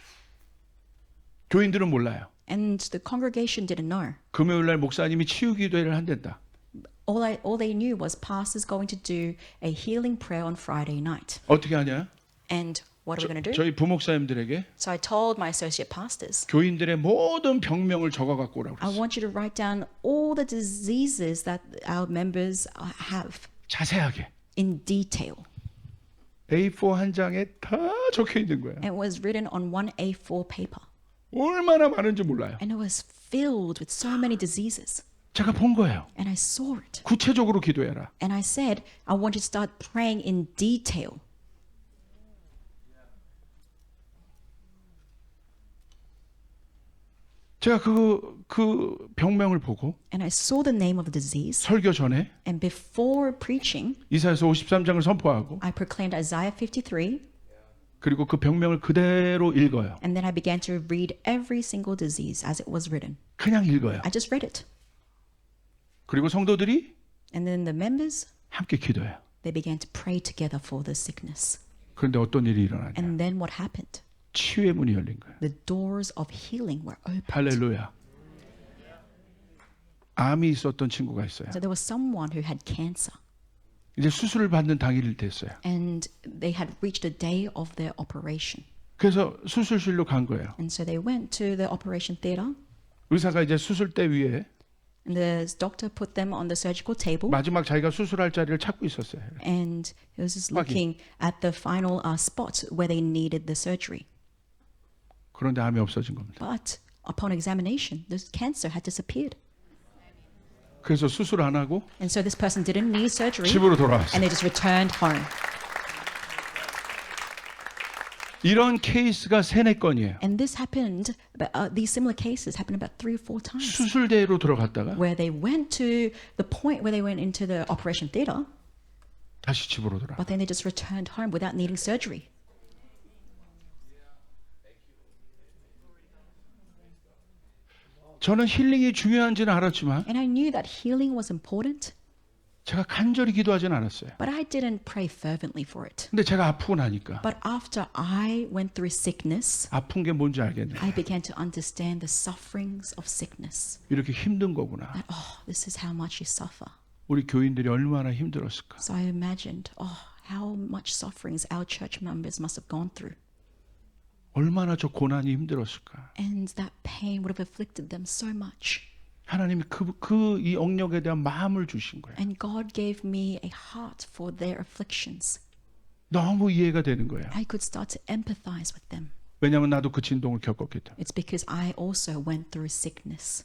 교인들은 몰라요. And the congregation didn't know. 금요일 날 목사님이 치유 기도회를 한댄다. All they knew was pastor's going to do a healing prayer on Friday night. 어떻게 하냐? And what are we going to do? 저희 부목사님들에게 So I told my associate pastors, 교인들의 모든 병명을 적어 갖고 오라고 I 그랬어요. want you to write down all the diseases that our members have 자세하게 in detail. A4 한 장에 다 적혀 있는 거예요. And it was written on one A4 paper. 얼마나 많은지 몰라요. And it was filled with so many diseases. 제가 본 거예요. And I saw it. 구체적으로 기도해라. And I said, I want you to start praying in detail. 제가 그 병명을 보고 And I saw the name of the disease. 설교 전에 And before preaching, 이사야서 53장을 선포하고 I proclaimed Isaiah 53. 그리고 그 병명을 그대로 읽어요. And then I began to read every single disease as it was written. 그냥 읽어요. I just read it. 그리고 성도들이 And then the members, 함께 기도해요. they began to pray together for the sickness. 그런데 어떤 일이 일어나냐? And then what happened? 치유의 문이 열린 거예요. The doors of healing were opened. 할렐루야. 암이 있었던 친구가 있어요. So there was someone who had cancer. 이제 수술을 받는 당일이 됐어요. And they had reached the day of their operation. 그래서 수술실로 간 거예요. And so they went to the operation theater. 의사가 이제 수술대 위에 And the doctor put them on the surgical table. 마지막 자기가 수술할 자리를 찾고 있었어요. And he was just 확인. looking at the final spot where they needed the surgery. 그런데 암이 없어진 겁니다. But upon examination, the cancer had disappeared. 그래서 수술 안 하고 And so this person didn't need surgery. 집으로 돌아왔어요. And they just returned home. 이런 케이스가 3-4건이에요. And this happened, these similar cases happened about 3 or 4 times. 수술대로 들어갔다가 Where they went to the point where they went into the operation theater, 다시 집으로 돌아. but then they just returned home without needing surgery. 저는 힐링이 중요한지는 알았지만 And I knew that healing was important. 제가 간절히 기도하진 않았어요. But I didn't pray fervently for it. 근데 제가 아프고 나니까 But after I went through sickness, 아픈 게 뭔지 알겠네. I began to understand the sufferings of sickness. 이렇게 힘든 거구나. That, oh, this is how much you suffer. 우리 교인들이 얼마나 힘들었을까. So I imagined, oh, how much sufferings our church members must have gone through. 얼마나 저 고난이 힘들었을까. And that pain would have afflicted them so much. 하나님이 이 억력에 대한 마음을 주신 거예요. And God gave me a heart for their afflictions. 너무 이해가 되는 거예요. I could start to empathize with them. 왜냐하면 나도 그 진동을 겪었기 때문에. It's because I also went through sickness.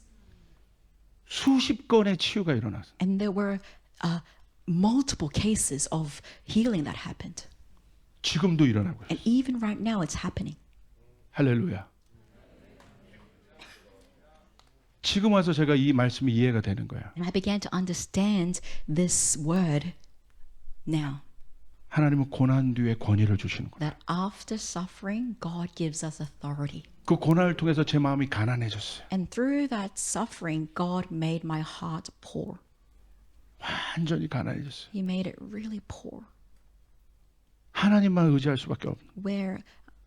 수십 건의 치유가 일어났어요. And there were multiple cases of healing that happened. 지금도 일어나고 있어요. And even right now, it's happening. 할렐루야. 지금 와서 제가 이 말씀이 이해가 되는 거예요. And I began to understand this word now. 하나님은 고난 뒤에 권위를 주시는 거예요. That after suffering, God gives us authority. 그 고난을 통해서 제 마음이 가난해졌어요. And through that suffering, God made my heart poor. 완전히 가난해졌어요. He made it really poor. 하나님만 의지할 수밖에 없는. Where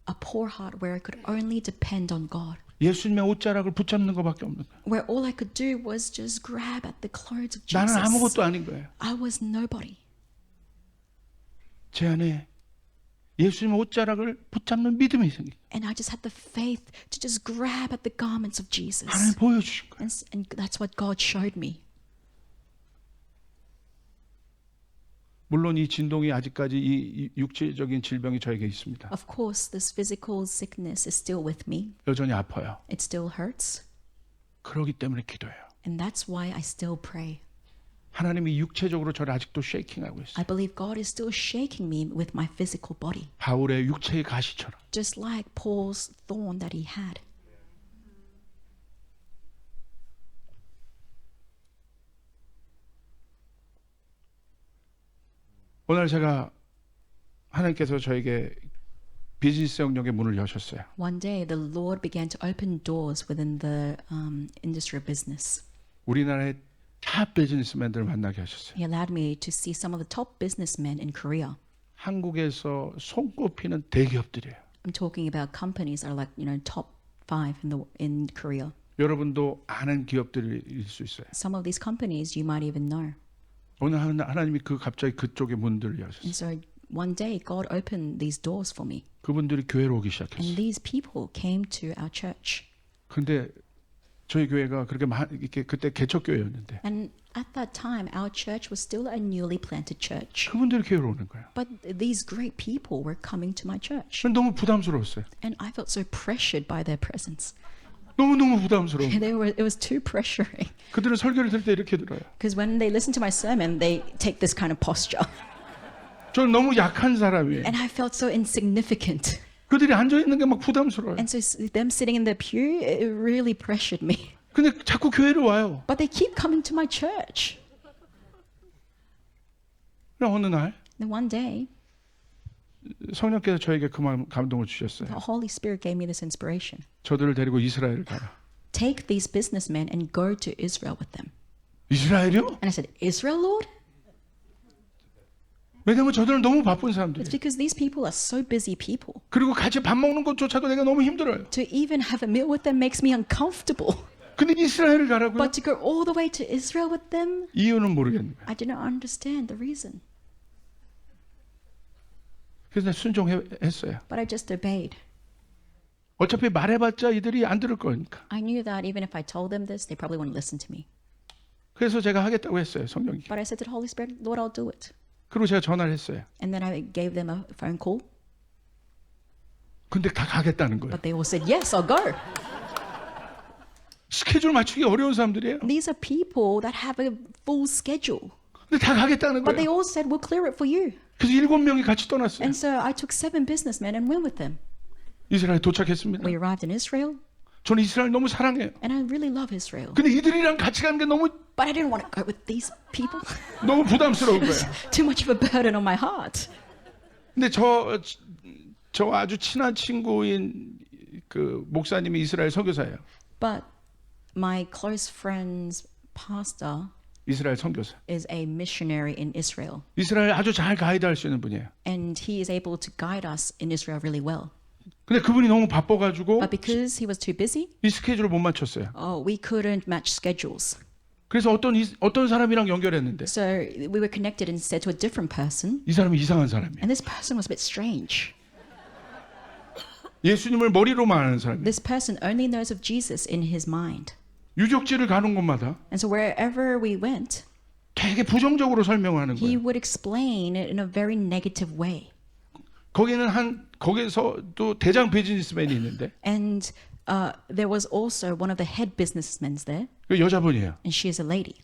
a poor heart where I could only depend on God. 예수님의 옷자락을 붙잡는 것밖에 없는 거예요. Where all I could do was just grab at the clothes of 나는 Jesus. 아무것도 아닌 거예요. I was nobody. 제 안에 예수님의 옷자락을 붙잡는 믿음이 생긴. And I just had the faith to just grab at the garments of Jesus. 하나님 보여주신 거예요. And that's what God showed me. 물론 이 진동이 아직까지 이 육체적인 질병이 저에게 있습니다. Of course, this physical sickness is still with me. 여전히 아파요. It still hurts. 그러기 때문에 기도해요. And that's why I still pray. 하나님이 육체적으로 저를 아직도 쉐이킹하고 있어요. I believe God is still shaking me with my physical body. 바울의 육체의 가시처럼. Just like Paul's thorn that he had. 오늘 제가 하나님께서 저에게 비즈니스 영역의 문을 여셨어요. One day, the Lord began to open doors within the industry of business. 우리나라의 탑 비즈니스맨들을 만나게 하셨어요. He allowed me to see some of the top businessmen in Korea. 한국에서 손꼽히는 대기업들이에요. I'm talking about companies that are like, top 5 in Korea. 여러분도 아는 기업들일 수 있어요. Some of these companies you might even know. 오늘 하나님이 갑자기 그쪽의 문들을 여셨어요. And so one day God opened these doors for me. 그분들이 교회로 오기 And 시작했어요. these people came to our church. 근데 저희 교회가 그렇게 이렇게 그때 개척교회였는데 And at that time, our church was still a newly planted church. 그분들이 교회로 오는 거예요. But these great people were coming to my church. 너무 부담스러웠어요. And I felt so pressured by their presence. 너무너무 부담스러워. It was too pressuring. 그들은 설교를 들을 때 이렇게 들어요. Because when they listen to my sermon, they take this kind of posture. 저는 너무 약한 사람이에요. And I felt so insignificant. 그들이 앉아있는 게 막 부담스러워요. And so them sitting in the pew, it really pressured me. 근데 자꾸 교회로 와요. But they keep coming to my church. 그럼 어느 날 Then one day, 성령께서 저에게 그 마음 감동을 주셨어요. the Holy Spirit gave me this inspiration. 저들을 데리고 이스라엘을 가라. Take these businessmen and go to Israel with them. 이스라엘이요? And I said, Israel, Lord? 왜냐면 저들은 너무 바쁜 It's 사람들이에요. because these people are so busy people. 그리고 같이 밥 먹는 것조차도 내가 너무 힘들어요. To even have a meal with them makes me uncomfortable. 근데 이스라엘을 가라고요? But to go all the way to Israel with them, 이유는 모르겠는 거예요. I did not understand the reason. 그래서 내가 순종했어요. But I just obeyed. 어차피 말해봤자 이들이 안 들을 거니까. I knew that even if I told them this, they probably wouldn't listen to me. 그래서 제가 하겠다고 했어요. 성령이. But I said to the Holy Spirit, Lord, I'll do it. 그리고 제가 전화를 했어요. And then I gave them a phone call. 근데 다 가겠다는 거예요. But they all said, yes, I'll go. 스케줄 맞추기 어려운 사람들이에요. These are people that have a full schedule. 근데 다 가겠다는 But they 거예요. all said, we'll clear it for you. 그래서 7명이 같이 떠났어요. And so I took 7 businessmen and went with them. 이스라엘 도착했습니다. We arrived in Israel, 저는 이스라엘 너무 사랑해요. and I really love Israel. 근데 이들이랑 같이 가는 게 너무 But I didn't want to go with these people. 너무 부담스러운 거예요. Too much of a burden on my heart. 근데 저 아주 친한 친구인 그 목사님이 이스라엘 선교사예요. But my close friend's pastor 이스라엘 선교사. is a missionary in Israel. 이스라엘 아주 잘 가이드할 수 있는 분이에요. And he is able to guide us in Israel really well. 근데 그분이 너무 바빠가지고 But because he was too busy, 이 스케줄을 못 맞췄어요. we couldn't match schedules. 그래서 어떤 사람이랑 연결했는데 So we were connected instead to a different person. 이 사람이 이상한 사람이에요. And this person was a bit strange. 예수님을 머리로만 아는 사람이에요. This person only knows of Jesus in his mind. 유적지를 가는 곳마다 And so wherever we went, 되게 부정적으로 설명하는 he 거예요. would explain it in a very negative way. 거기서 또 대장 비즈니스맨이 있는데 And there was also one of the head businessmen there, 그 여자분이에요. and she is a lady.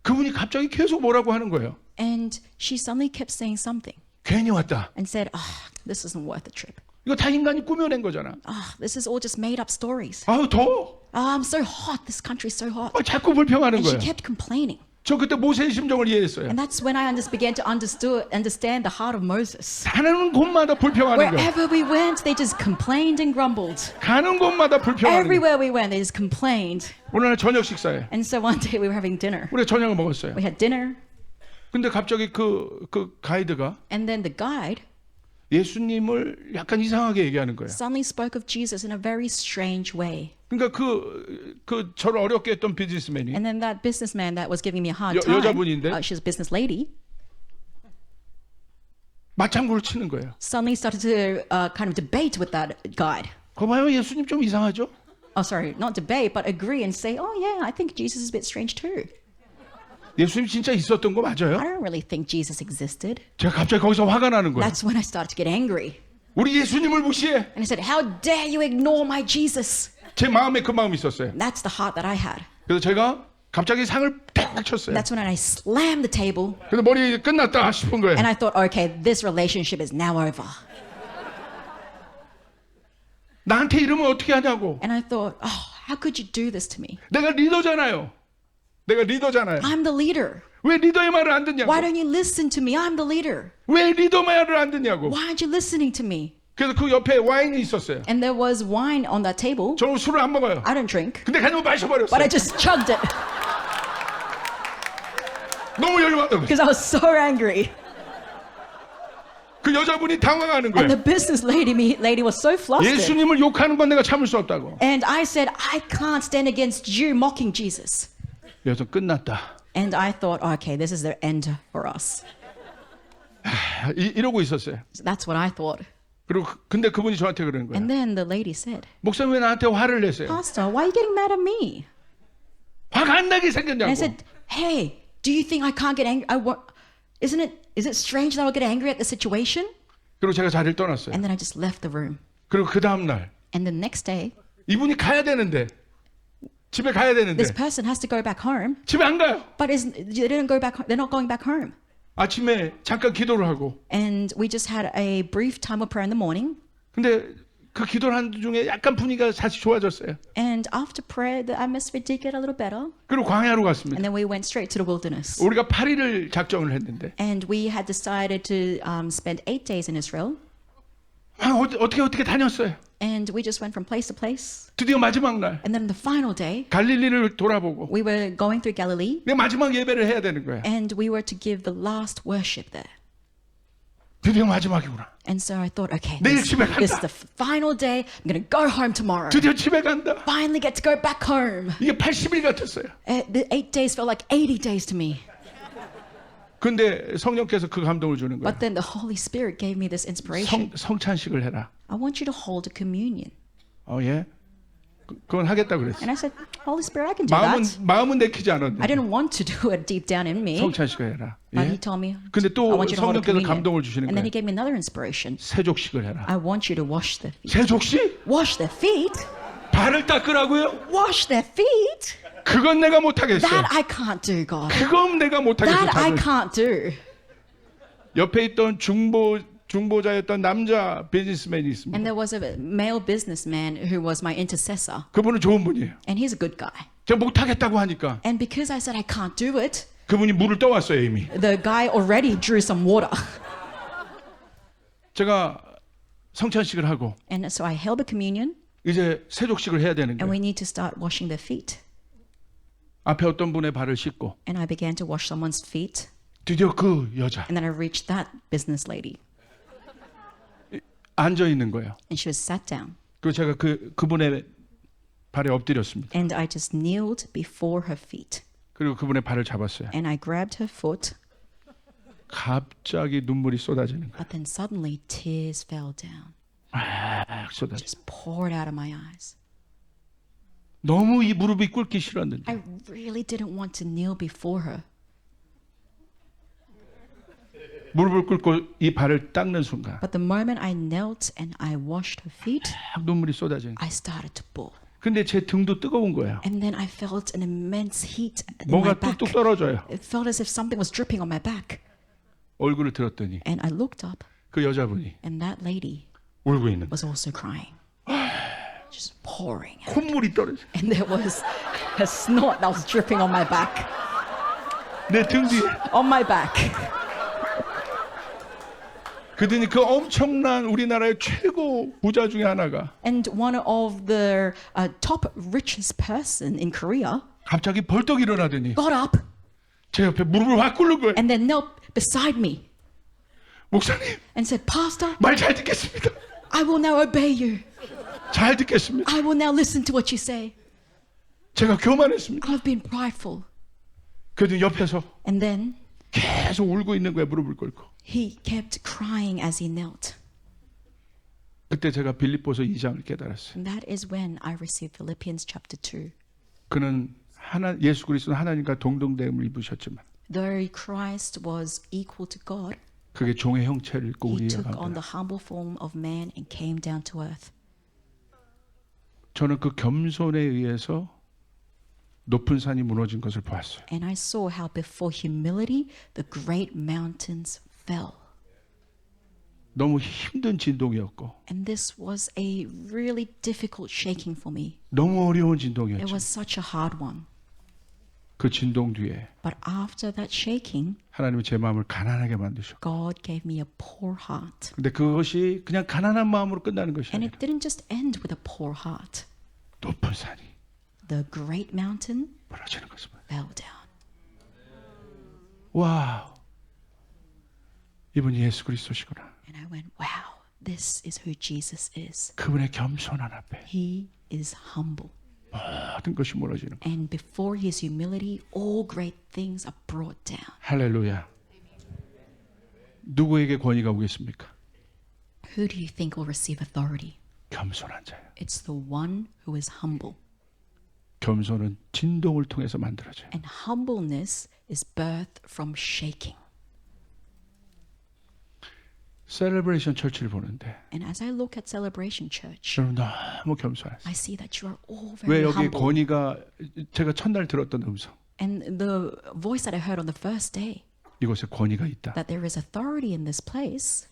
그분이 갑자기 계속 뭐라고 하는 거예요. And she suddenly kept saying something 괜히 왔다. and said, this isn't worth the trip. 이거 다 인간이 꾸며낸 거잖아. This is all just made up stories. 아우 더워. I'm so hot. This country is so hot. 자꾸 불평하는 And she 거예요. kept complaining. 저 그때 모세의 심정을 이해했어요. And that's when I began to understand the heart of Moses. 가는 곳마다 불평하는 거예요. Wherever we went, they just complained and grumbled. 가는 곳마다 불평하는 거예요. Everywhere we went, they just complained. 오늘 저녁 식사에 And so one day we were having dinner. 우리 저녁을 먹었어요. We had dinner, 근데 갑자기 그 가이드가 and then the guide 예수님을 약간 이상하게 얘기하는 거예요. suddenly spoke of Jesus in a very strange way. 그러니까 그 저를 어렵게 했던 비즈니스맨이 And then that businessman that was giving me a hard 여자분인데? time, she's a business lady, 맞장구를 치는 거예요. suddenly started to kind of debate with that guide. 거 봐요, 예수님 좀 이상하죠? Oh, sorry, not debate, but agree and say, oh yeah, I think Jesus is a bit strange too. 예수님 진짜 있었던 거 맞아요? I don't really think Jesus existed. 제가 갑자기 거기서 화가 나는 거예요. That's when I started to get angry. 우리 예수님을 무시해. And I said, how dare you ignore my Jesus? 제 마음에 그 마음이 있었어요. That's the heart that I had. 그래서 제가 갑자기 상을 탁 쳤어요. That's when I slammed the table 그래서 머리 끝났다 싶은 거예요. and I thought, okay, this relationship is now over. 나한테 이러면 어떻게 하냐고. And I thought, oh, how could you do this to me? 내가 리더잖아요. 내가 리더잖아요. I'm the leader. 왜 리더의 말을 안 듣냐고. Why don't you listen to me? I'm the leader. 왜 리더 말을 안 듣냐고. Why aren't you listening to me? 그래서 그 옆에 와인이 있었어요. And there was wine on that table. 저는 술을 안 먹어요. I don't drink, 근데 그냥 but I 마셔버렸어요. just chugged it 너무 열받아. because I was so angry. 그 여자분이 당황하는 And the 거예요. business lady was so flustered. 예수님을 욕하는 건 내가 참을 수 없다고. And I said, I can't stand against you mocking Jesus. 그래서 끝났다. And I thought, okay, this is the end for us. 이러고 있었어요. So that's what I thought. 그리고 근데 그분이 저한테 그러는 거예요. And then the lady said, 목사님 왜 나한테 화를 내세요? Pastor, why are you getting mad at me? 화가 안 나게 And 생겼냐고. I said, hey, do you think I can't get angry? Is it strange that I'll get angry at the situation? 그리고 제가 자리를 떠났어요. And then I just left the room. 그리고 그 다음 날 And the next day, 이분이 가야 되는데 집에 가야 되는데 this person has to go back home, 집에 안 가요. but they didn't go back. They're not going back home. 아침에 잠깐 기도를 하고 And we just had a brief time of prayer in the morning. 근데 그 기도를 하는 중에 약간 분위기가 다시 좋아졌어요. And after prayer, the atmosphere did get a little better. 그리고 광야로 갔습니다. And then we went straight to the wilderness. 우리가 8일을 작정을 했는데 And we had decided to spend 8 days in Israel. 어떻게 다녔어요. And we just went from place to place. 드디어 마지막 날 And then the final day, 갈릴리를 돌아보고 we were going through Galilee. 내 마지막 예배를 해야 되는 거야. And we were to give the last worship there. 드디어 마지막이구나. And so I thought, okay, 내일 this 집에 간다. is the final day. I'm going to go home tomorrow. 드디어 집에 간다. Finally get to go back home. 이게 80일 같았어요. The 8 days felt like 80 days to me. 근데 성령께서 그 감동을 주는 거예요. But then the Holy Spirit gave me this inspiration. 성찬식을 해라. I want you to hold a communion. 예? 그건 하겠다 그랬어. And I said, Holy Spirit, I can do that. 마음은 내키지 않았는데. I didn't want to do it deep down in me. 성찬식을 해라. But 예? he told me, 근데 또 I want you to hold a 성령께서 communion. 감동을 주시는 And then 거예요. he gave me another inspiration. 세족식을 해라. I want you to wash their feet. 세족식? Wash their feet? 발을 닦으라고요? Wash their feet? 그건 내가 못하겠어. That I can't do, God. 그건 내가 못하겠어. That I 답을. can't do. 옆에 있던 중보자였던 남자 비즈니스맨이 있습니다. And there was a male businessman who was my intercessor. 그분은 좋은 분이에요. And he's a good guy. 제가 못하겠다고 하니까 And because I said I can't do it, 그분이 물을 떠왔어요 이미. the guy already drew some water. 제가 성찬식을 하고 And so I held the communion. 이제 세족식을 해야 되는 And 거예요. we need to start washing their feet. 앞에 어떤 분의 발을 씻고 and I began to wash someone's feet. 드디어 그 여자 And then I reached that business lady, 앉아 있는 거예요. and she was sat down. 그리고 제가 그분의 발에 엎드렸습니다. And I just kneeled before her feet. 그리고 그분의 발을 잡았어요. And I grabbed her foot, 갑자기 눈물이 쏟아지는 거예요. but then suddenly tears fell down, 막 쏟아져. just poured out of my eyes. 너무 이 무릎이 꿇기 싫었는데 I really didn't want to kneel before her. 무릎을 꿇고 이 발을 닦는 순간 But the moment I knelt and I washed her feet, 막 눈물이 쏟아지는 거예요. I started to bawl. 근데 제 등도 뜨거운 거예요. And then I felt an immense heat in my 뭐가 back. 뚝뚝 떨어져요. It felt as if something was dripping on my back. 얼굴을 들었더니 And I looked up, 그 여자분이 and that lady 울고 있는 거예요. was also crying, just pouring out. 콧물이 떨어져. And there was a snot that was dripping on my back. 내 등 뒤에. On my back. 그랬더니 그 엄청난 우리나라의 최고 부자 중에 하나가 And one of the top richest person in Korea 갑자기 벌떡 일어나더니 got up 제 옆에 무릎을 확 꿇는 거예요. and then knelt beside me 목사님, and said, Pastor, 말 잘 듣겠습니다. I will now obey you. 잘 듣겠습니다. I will now listen to what you say. 제가 교만했습니다. I've been prideful. 그랬더니 옆에서 And then 계속 울고 있는 거예요. 무릎을 꿇고. he kept crying as he knelt. 그때 제가 빌립보서 2장을 깨달았어요. And that is when I received Philippians chapter 2. 그는 예수 그리스도는 하나님과 동등됨을 입으셨지만 Though Christ was equal to God, 그게 종의 형체를 입고 he 우리에 took 간 on 거예요. the humble form of man and came down to earth. 저는 그 겸손에 의해서 높은 산이 무너진 것을 보았어요. And I saw how before humility the great mountains fell. 너무 힘든 진동이었고 And this was a really difficult shaking for me. 너무 어려운 It 진동이었죠. was such a hard one. 그 진동 뒤에 But after that shaking, 하나님이 제 마음을 가난하게 만드셨고 God gave me a poor heart. 근데 그것이 그냥 가난한 마음으로 끝나는 것이 And 아니라 it didn't just end with a poor heart. 높은 산이 The great mountain 무너지는 것을 봐요. fell down. 와우, 이분이 예수 그리스도시구나. And I went, wow, this is who Jesus is. 그분의 겸손한 앞에 He is humble. 모든 것이 무너지는 거. And before his humility, all great things are brought down. 할렐루야. 누구에게 권위가 오겠습니까? Who do you think will receive authority? 겸손한 자예요. It's the one who is humble. 겸손은 진동을 통해서 만들어져요. And humbleness is birthed from shaking. 셀러브레이션 처치를 보는데 And as I look at Celebration Church, 여러분 너무 겸손하세요. I see that you are all 왜 very 여기 humble. 권위가 제가 첫날 들었던 음성 And the voice that I heard on the first day, 이곳에 권위가 있다. that there is authority in this place,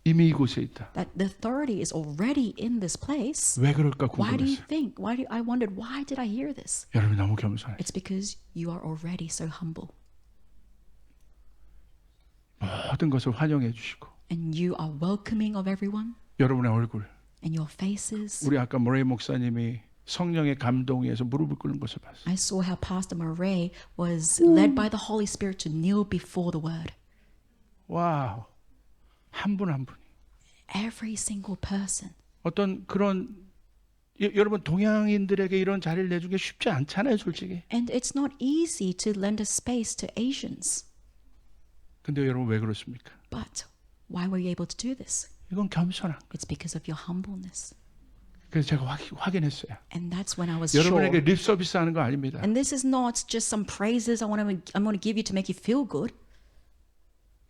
이미 이곳에 있다. that the authority is already in this place. 왜 그럴까 Why do you 궁금했어요. think? I wondered, why did I hear this? 여러분이 너무 겸손해요. It's because you are already so humble. 모든 것을 환영해 주시고 And you are welcoming of everyone 여러분의 얼굴 and your faces. 우리 아까 모레이 목사님이 성령의 감동에 의해서 무릎을 꿇는 것을 봤어요. I saw how Pastor Murray was led by the Holy Spirit to kneel before the Word. 와우, 한 분 한 분이 Every single person. 어떤 그런 여러분 동양인들에게 이런 자리를 내준 게 쉽지 않잖아요, 솔직히. And it's not easy to lend a space to Asians. 근데 여러분 왜 그렇습니까? But why were you able to do this? 이건 겸손한. It's because of your humbleness. 그래서 제가 확인했어요. And that's when I was sure. 여러분에게 립 서비스 하는 거 아닙니다. And this is not just some praises I'm going to give you to make you feel good.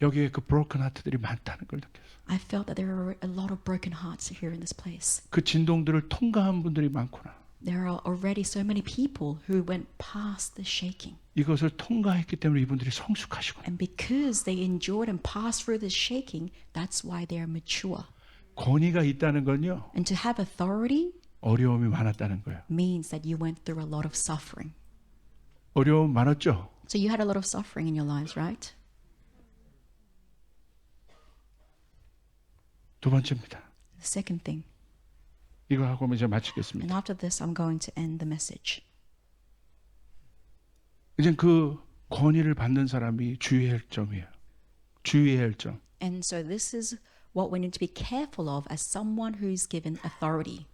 여기에 그 브로큰 하트들이 많다는 걸 느꼈어요. I felt that there are a lot of broken hearts here in this place. 그 진동들을 통과한 분들이 많구나. There are already so many people who went past the shaking. 이것을 통과했기 때문에 이분들이 성숙하시구나. And because they endured and passed through this shaking, that's why they are mature. 권위가 있다는 건요. And to have authority 어려움이 많았다는 거예요. means that you went through a lot of suffering. 어려움 많았죠? So you had a lot of suffering in your lives, right? 두 번째입니다. The second thing, 이거 하고 이제 and 마치겠습니다. after this I'm going to end the message. 이제 그 권위를 받는 사람이 주의해야 할 점이에요. 주의해야 할 점. And so this is what we need to be careful of as someone who's given authority.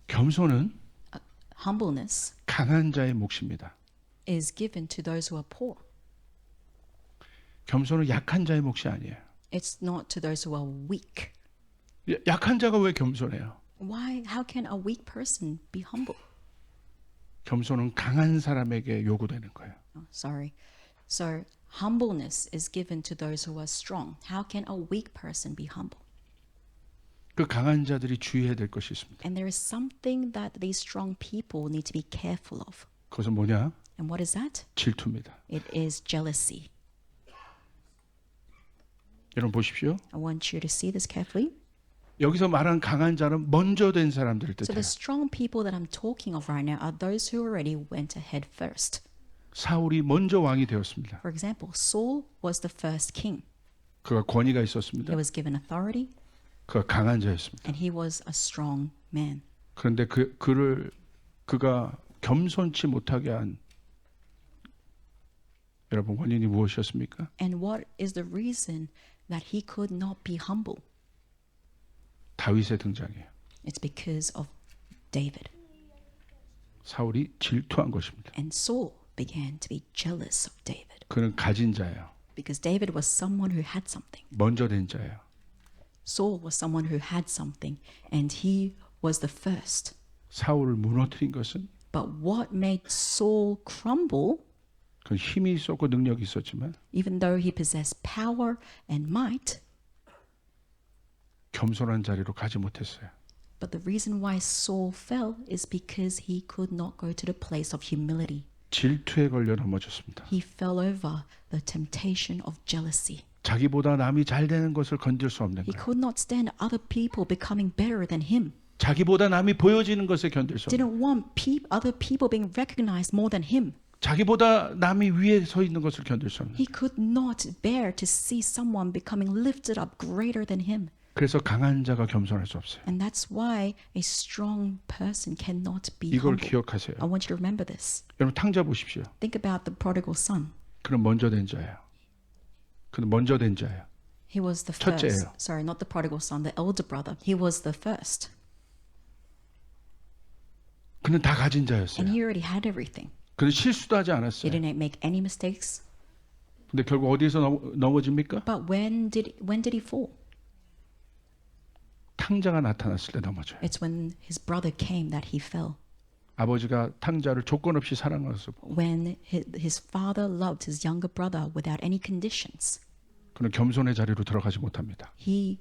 겸손은 Humbleness 강한 자의 몫입니다. is given to those who are poor. 겸손은 약한 자의 몫이 아니에요. It's not to those who are weak. 약한 자가 왜 겸손해요? How can a weak person be humble? 겸손은 강한 사람에게 요구되는 거예요. Oh, sorry. So humbleness is given to those who are strong. How can a weak person be humble? 그 강한 자들이 주의해야 될 것이 있습니다. And there is something that these strong people need to be careful of. 그것은 뭐냐? And what is that? 질투입니다. It is jealousy. 여러분 보십시오. I want you to see this carefully. 여기서 말한 강한 자는 먼저 된 사람들을 So 뜻해요. the strong people that I'm talking of right now are those who already went ahead first. 사울이 먼저 왕이 되었습니다. For example, Saul was the first king. 그가 권위가 He 있었습니다. was given authority 그가 강한 자였습니다. and he was a strong man. 그런데 그가 겸손치 못하게 한 여러분 원인이 무엇이었습니까? And what is the reason that he could not be humble? 다윗의 등장이에요. It's because of David. 사울이 질투한 것입니다. And Saul began to be jealous of David 그는 가진 자예요. because David was someone who had something. 먼저 된 자예요. Saul was someone who had something and he was the first. 사울을 무너뜨린 것은 But what made Saul crumble, 그 힘이 있었고 능력이 있었지만 even though he possessed power and might, 겸손한 자리로 가지 못했어요. but the reason why Saul fell is because he could not go to the place of humility. 질투에 걸려 넘어졌습니다. He fell over the temptation of jealousy. 자기보다 남이 잘 되는 것을 건질 수 없는 He 거예요. could not stand other people becoming better than him. 자기보다 남이 보여지는 것을 견딜 수 없는 거예요. Didn't want other people being recognized more than him. 자기보다 남이 위에 서 있는 것을 견딜 수 없는 거예요. He could not bear to see someone becoming lifted up greater than him. 그래서 강한 자가 겸손할 수 없어요. And that's why a strong person cannot be 이걸 humble. 기억하세요. I want you to remember this. 여러분 탕자 보십시오. Think about the prodigal son. 그는 먼저 된 자예요. 그는 먼저 된 자예요. He was the 첫째예요. first. Sorry, not the prodigal son, the elder brother. He was the first. 그는 다 가진 And 자였어요. he already had everything. 그는 실수도 하지 He 않았어요. didn't make any mistakes. 근데 결국 어디에서 넘어집니까? But when did he fall? 탕자가 나타났을 때 넘어져요. It's when his brother came that he fell. 아버지가 탕자를 조건 없이 사랑해서 When his father loved his younger brother without any conditions. 그는 겸손의 자리로 들어가지 못합니다. He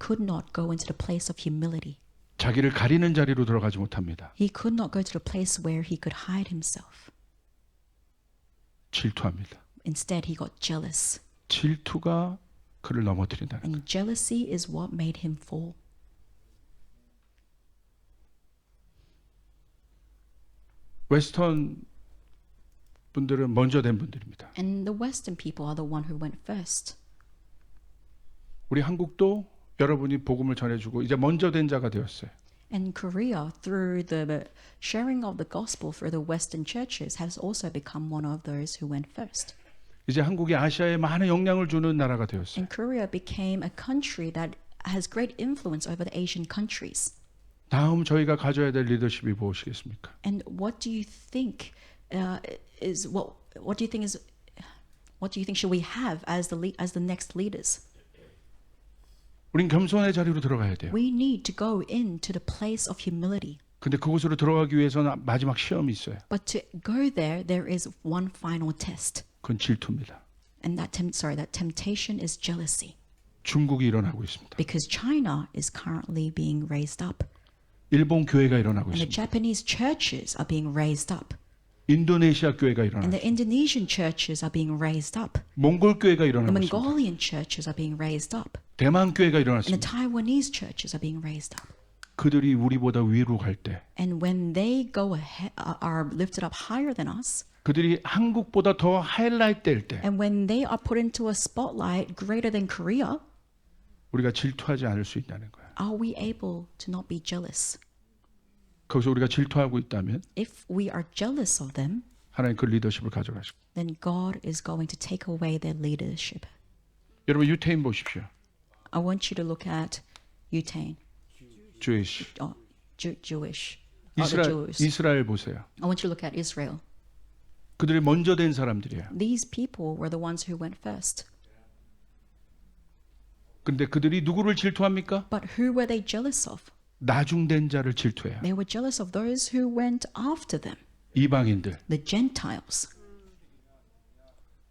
could not go into the place of humility. 자기를 가리는 자리로 들어가지 못합니다. He could not go to the place where he could hide himself. 질투합니다. Instead, he got jealous. 질투가 그를 넘어뜨린다는 거예요. And jealousy is what made him fall. 웨스턴 분들은 먼저 된 분들입니다. And the Western people are the one who went first. 우리 한국도 여러분이 복음을 전해주고 이제 먼저 된 자가 되었어요. And Korea, through the sharing of the gospel through the Western churches, has also become one of those who went first. 이제 한국이 아시아에 많은 영향을 주는 나라가 되었어요. And Korea became a country that has great influence over the Asian countries. 다음 저희가 가져야 될 리더십이 무엇이겠습니까? And what do you think should we have as the next leaders? 우린 겸손의 자리로 들어가야 돼요. We need to go into the place of humility. 근데 그곳으로 들어가기 위해서는 마지막 시험이 있어요. But to go there is one final test. 그건 질투입니다. And that temptation is jealousy. 중국이 일어나고 있습니다. Because China is currently being raised up. 일본 교회가 일어나고 And the 있습니다. Japanese churches are being raised up. 인도네시아 교회가 일어나고 And the 있습니다. Indonesian churches are being raised up. 몽골 교회가 The 일어나고 있습니다. Mongolian churches are being raised up. 대만 교회가 And the 일어났습니다. Taiwanese churches are being raised up. 그들이 우리보다 위로 갈 때 And when they go ahead, are lifted up higher than us, 그들이 한국보다 더 하이라이트 될 때 and when they are put into a spotlight greater than Korea, 우리가 질투하지 않을 수 있다는 거예요. are we able to not be jealous? 거기서 우리가 질투하고 있다면 If we are jealous of them, 하나님 그 리더십을 가져가시고. then God is going to take away their leadership. 여러분 유태인 보십시오. I want you to look at Utain, 주이시. Jewish. The Jews. 이스라엘 보세요. I want you to look at Israel. 그들이 먼저 된 사람들이에요. These people were the ones who went first. 근데 그들이 누구를 질투합니까? But who were they jealous of? 나중된 자를 질투해요. They were jealous of those who went after them, 이방인들. the Gentiles.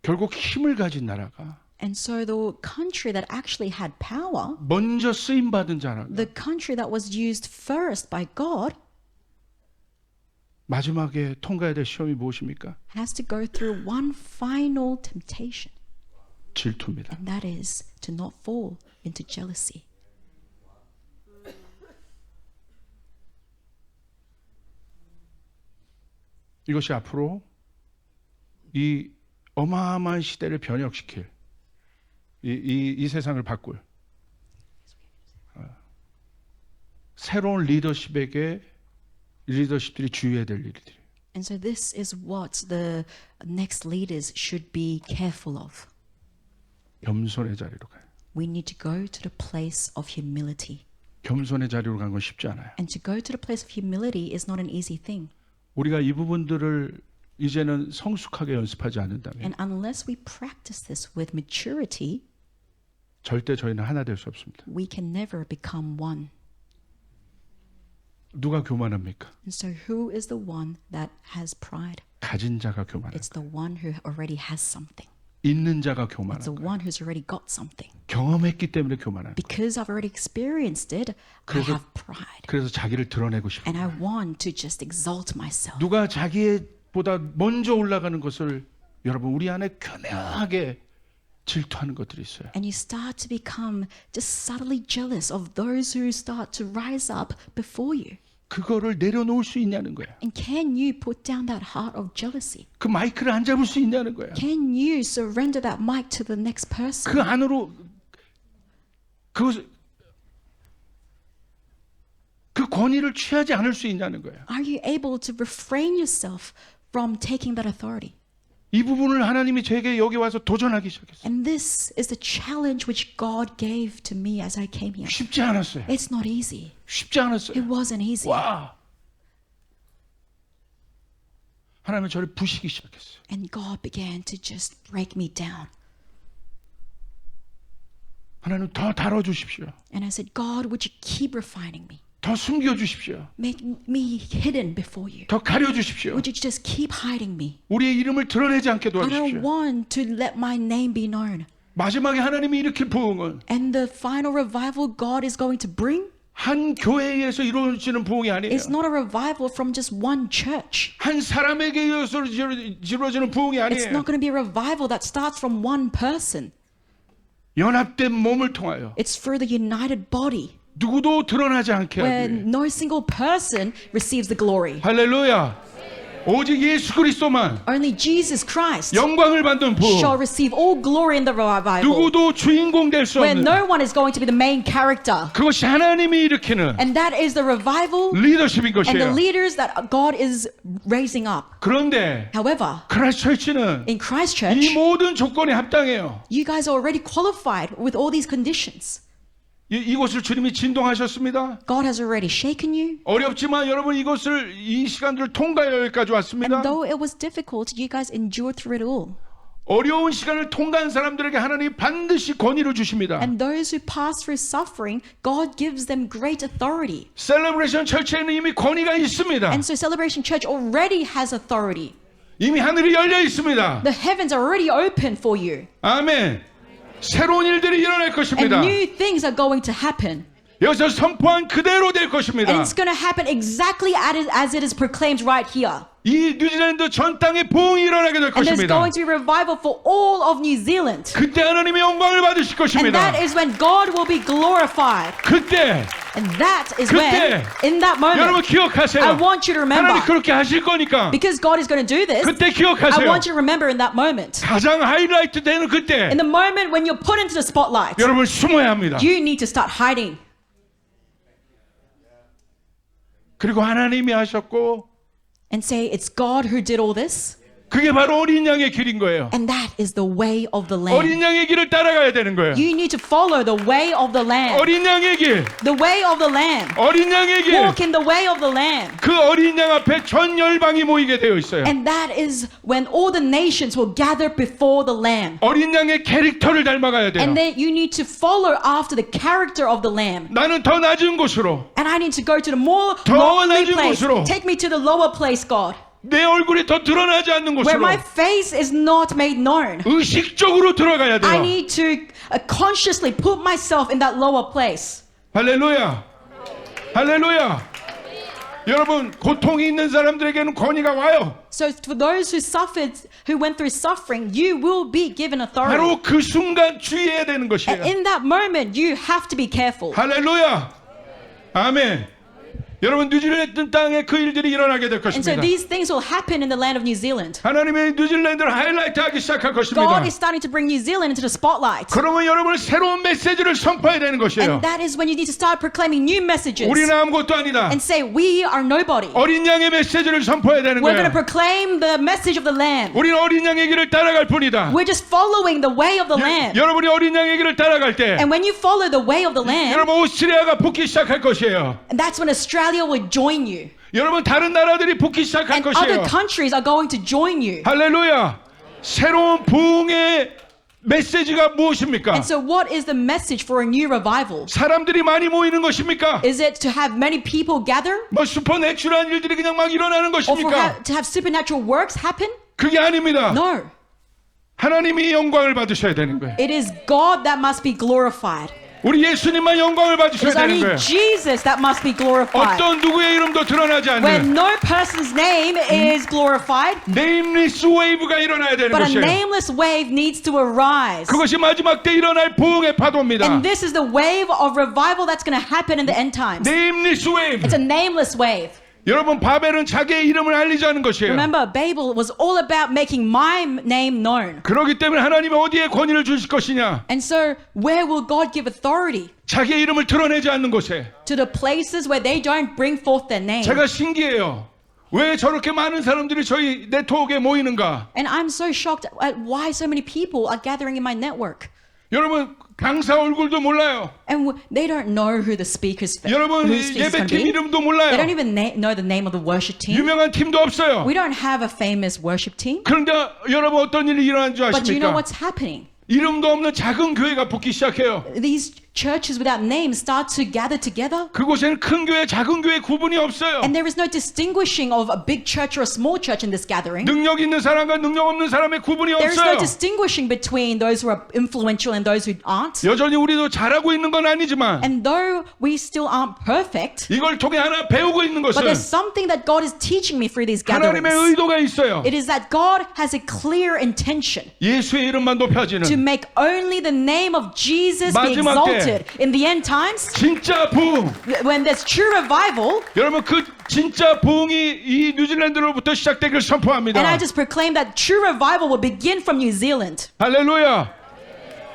결국 힘을 가진 나라가 And so the country that actually had power, 먼저 쓰임 받은 자라가 the country that was used first by God, 마지막에 통과해야 될 시험이 무엇입니까? has to go through one final temptation, 질투입니다. and that is to not fall into jealousy. 이것이 앞으로 이 어마어마한 시대를 변혁시킬 이 세상을 바꿀 새로운 리더십들이 주의해야 될 일들이에요. And so this is what the next leaders should be careful of. 겸손의 자리로 가요. We need to go to the place of humility. 겸손의 자리로 가는 건 쉽지 않아요. And to go to the place of humility is not an easy thing. 우리가 이 부분들을 이제는 성숙하게 연습하지 않는다면 And unless we practice this with maturity, 절대 저희는 하나 될 수 없습니다. we can never become one. 누가 교만합니까? And so who is the one that has pride? 가진 자가 교만합니다. It's the one who already has something. 있는 자가 It's the 교만합니다. one who's already got something. 경험했기 때문에 교만합니다. Because I've already experienced it, I 그래서- have pride. 그래서 자기를 드러내고 싶어요. And I want to just exalt myself. 누가 자기보다 먼저 올라가는 것을 여러분 우리 안에 교묘하게 질투하는 것들이 있어요. And you start to become just subtly jealous of those who start to rise up before you. 그거를 내려놓을 수 있냐는 거야. And can you put down that heart of jealousy? 그 마이크를 안 잡을 수 있냐는 거야. Can you surrender that mic to the next person? 그 안으로 그 권위를 취하지 않을 수 있냐는 거야. Are you able to refrain yourself from taking that authority? 이 부분을 하나님이 제게 여기 와서 도전하기 시작했어요. And this is the challenge which God gave to me as I came here. 쉽지 않았어요. It's not easy. 쉽지 It 않았어요. wasn't easy. 와. 하나님은 저를 부시기 시작했어요. And God began to just break me down. 하나님 더 다뤄주십시오. And I said, God, would you keep refining me? 더 숨겨주십시오. Make me hidden before you. 더 가려주십시오. Would you just keep hiding me? 우리의 이름을 드러내지 않게 I don't 도와주십시오. want to let my name be known. 마지막에 하나님이 일으킬 부흥은 And the final revival God is going to bring, 한 교회에서 이루어지는 부흥이 아니에요. it's not a revival from just one church. 한 사람에게 의해서 이루어지는 부흥이 It's 아니에요. not going to be a revival that starts from one person. 연합된 몸을 통하여 It's through the united body 누구도 드러나지 않게 where 하기 위해. no single person receives the glory. 할렐루야. 오직 예수 그리스도만 Only Jesus Christ 영광을 받는 shall 부흥. receive all glory in the revival, 누구도 주인공 될 수 where 없는 no one is going to be the main character. 그것이 하나님이 일으키는 And that is the revival 리더십인 and the 것이에요. leaders that God is raising up. 그런데 However, 크라이스트 철치는 in Christ 이 Church, 모든 조건에 합당해요. you guys are already qualified with all these conditions. 이곳을 주님이 진동하셨습니다. God has already shaken you. 어렵지만 여러분 이것을 이 시간들을 통과해 여기까지 왔습니다. And though it was difficult, you guys endured through it all. 어려운 시간을 통과한 사람들에게 하나님이 반드시 권위를 주십니다. And those who pass through suffering, God gives them great authority. 셀러브레이션 철치에는 이미 권위가 있습니다. And so Celebration Church already has authority. 이미 하늘이 열려 있습니다. The heavens are already open for you. 아멘. 새로운 일들이 일어날 And 것입니다. new things are going to happen. 여기서 선포한 그대로 될 And 것입니다. it's going to happen exactly as it is proclaimed right here. 이 뉴질랜드 전 땅에 부흥이 일어나게 될 And there's 것입니다. going to be revival for all of New Zealand. 그때 하나님의 영광을 받으실 And 것입니다. that is when God will be glorified. 그때 And that is 그때 when, in that 여러분 moment, 기억하세요. I want you to remember. 하나님 그렇게 하실 거니까 Because God is going to do this, 그때 I 기억하세요. want you to remember in that moment. 가장 하이라이트 되는 그때 In the moment when you're put into the spotlight, 여러분 숨어야 합니다. you need to start hiding. 그리고 하나님이 하셨고 and say, it's God who did all this. 그게 바로 어린 양의 길인 거예요. And that is the way of the Lamb. 어린 양의 길을 따라가야 되는 거예요. You need to follow the way of the Lamb. 어린 양의 길, The way of the Lamb. 어린 양의 길. Walk in the way of the Lamb. 그 어린 양 앞에 전 열방이 모이게 되어 있어요. And that is when all the nations will gather before the Lamb. 어린 양의 캐릭터를 닮아가야 돼요. And then you need to follow after the character of the Lamb. 나는 더 낮은 곳으로, And I need to go to the more 더 lowly 낮은 place. 곳으로. Take me to the lower place, God, 내 얼굴이 더 드러나지 않는 where 곳으로 my face is not made known. 의식적으로 들어가야 I 돼요. need to consciously put myself in that lower place. 할렐루야. 할렐루야. 여러분, 고통이 있는 사람들에게는 권위가 와요. So for those who went through suffering, you will be given authority. 바로 그 순간 주의해야 되는 And 것이에요. in that moment, you have to be careful. 할렐루야. 아멘. 여러분, 뉴질랜드 땅에 그 일들이 일어나게 될 And so 것입니다. these things will happen in the land of New Zealand. 하나님의 뉴질랜드를 하이라이트하기 시작할 것입니다. God is starting to bring New Zealand into the spotlight. 그러면 여러분은 새로운 메시지를 선포해야 되는 것이에요. And that is when you need to start proclaiming new messages 우리는 아무것도 아니다. and say, we are nobody. 어린 양의 메시지를 선포해야 되는 We're going 거예요. to proclaim the message of the Lamb. 우리는 어린 양의 길을 따라갈 뿐이다. We're just following the way of the Lamb. 여러분이 어린 양의 길을 따라갈 때 And when you follow the way of the Lamb, 여러분 오스트리아가 붙기 시작할 것이에요. and that's when Australia will join you. 여러분 다른 나라들이 붙기 시작할 And other 것이에요. countries are going to join you. 할렐루야. 새로운 부흥의 메시지가 무엇입니까? And so what is the message for a new revival? 사람들이 많이 모이는 것입니까? Is it to have many people gather? 뭐 슈퍼내추럴한 일들이 그냥 막 일어나는 Or 것입니까? to have supernatural works happen? 그게 아닙니다. No. 하나님이 영광을 받으셔야 되는 거예요. It is God that must be glorified. 우리 예수님만 영광을 받으셔야 It's 되는 only 거예요. Jesus that must be glorified. 어떤 누구의 이름도 드러나지 When 않는 no person's name is glorified, 네임리스 웨이브가 일어나야 되는 but a 것이에요. nameless wave needs to arise. 그것이 마지막 때 일어날 부흥의 파도입니다. And this is the wave of revival that's going to happen in the end times. 네임리스 웨이브. It's a nameless wave. 여러분 바벨은 자기의 이름을 알리자는 것이에요. Remember, Babel was all about making my name known. 그렇기 때문에 하나님이 어디에 권위를 주실 것이냐? And so, where will God give authority? 자기의 이름을 드러내지 않는 곳에. To the places where they don't bring forth their name. 제가 신기해요. 왜 저렇게 많은 사람들이 저희 네트워크에 모이는가? And I'm so shocked at why so many people are gathering in my network. 여러분 강사 얼굴도 몰라요. And they don't know who the speakers 여러분 who speakers going to 예배팀 be. 이름도 They 몰라요. don't even know the name of the worship team. 유명한 팀도 없어요. We don't have a famous worship team. 그런데 여러분 어떤 일이 일어난 줄 But do you know 아십니까? what's happening? 이름도 없는 작은 교회가 붙기 시작해요. These churches without names start to gather together. 그곳에는 큰 교회, 작은 교회 구분이 없어요. And there is no distinguishing of a big church or a small church in this gathering. 능력 있는 사람과 능력 없는 사람의 구분이 There is no 없어요. distinguishing between those who are influential and those who aren't. 여전히 우리도 잘하고 있는 건 아니지만 And though we still aren't perfect, 이걸 통해 하나 배우고 있는 but 것은 there's something that God is teaching me through these 하나님의 gatherings. 의도가 있어요. It is that God has a clear intention 예수의 이름만 to 높여지는 make only the name of Jesus be 마지막 때 exalted. In the end times, 진짜 부흥. when there's true revival, 여러분 그 진짜 부흥이 이 뉴질랜드로부터 시작되기를 and I 선포합니다. just proclaim that true revival will begin from New Zealand. 할렐루야.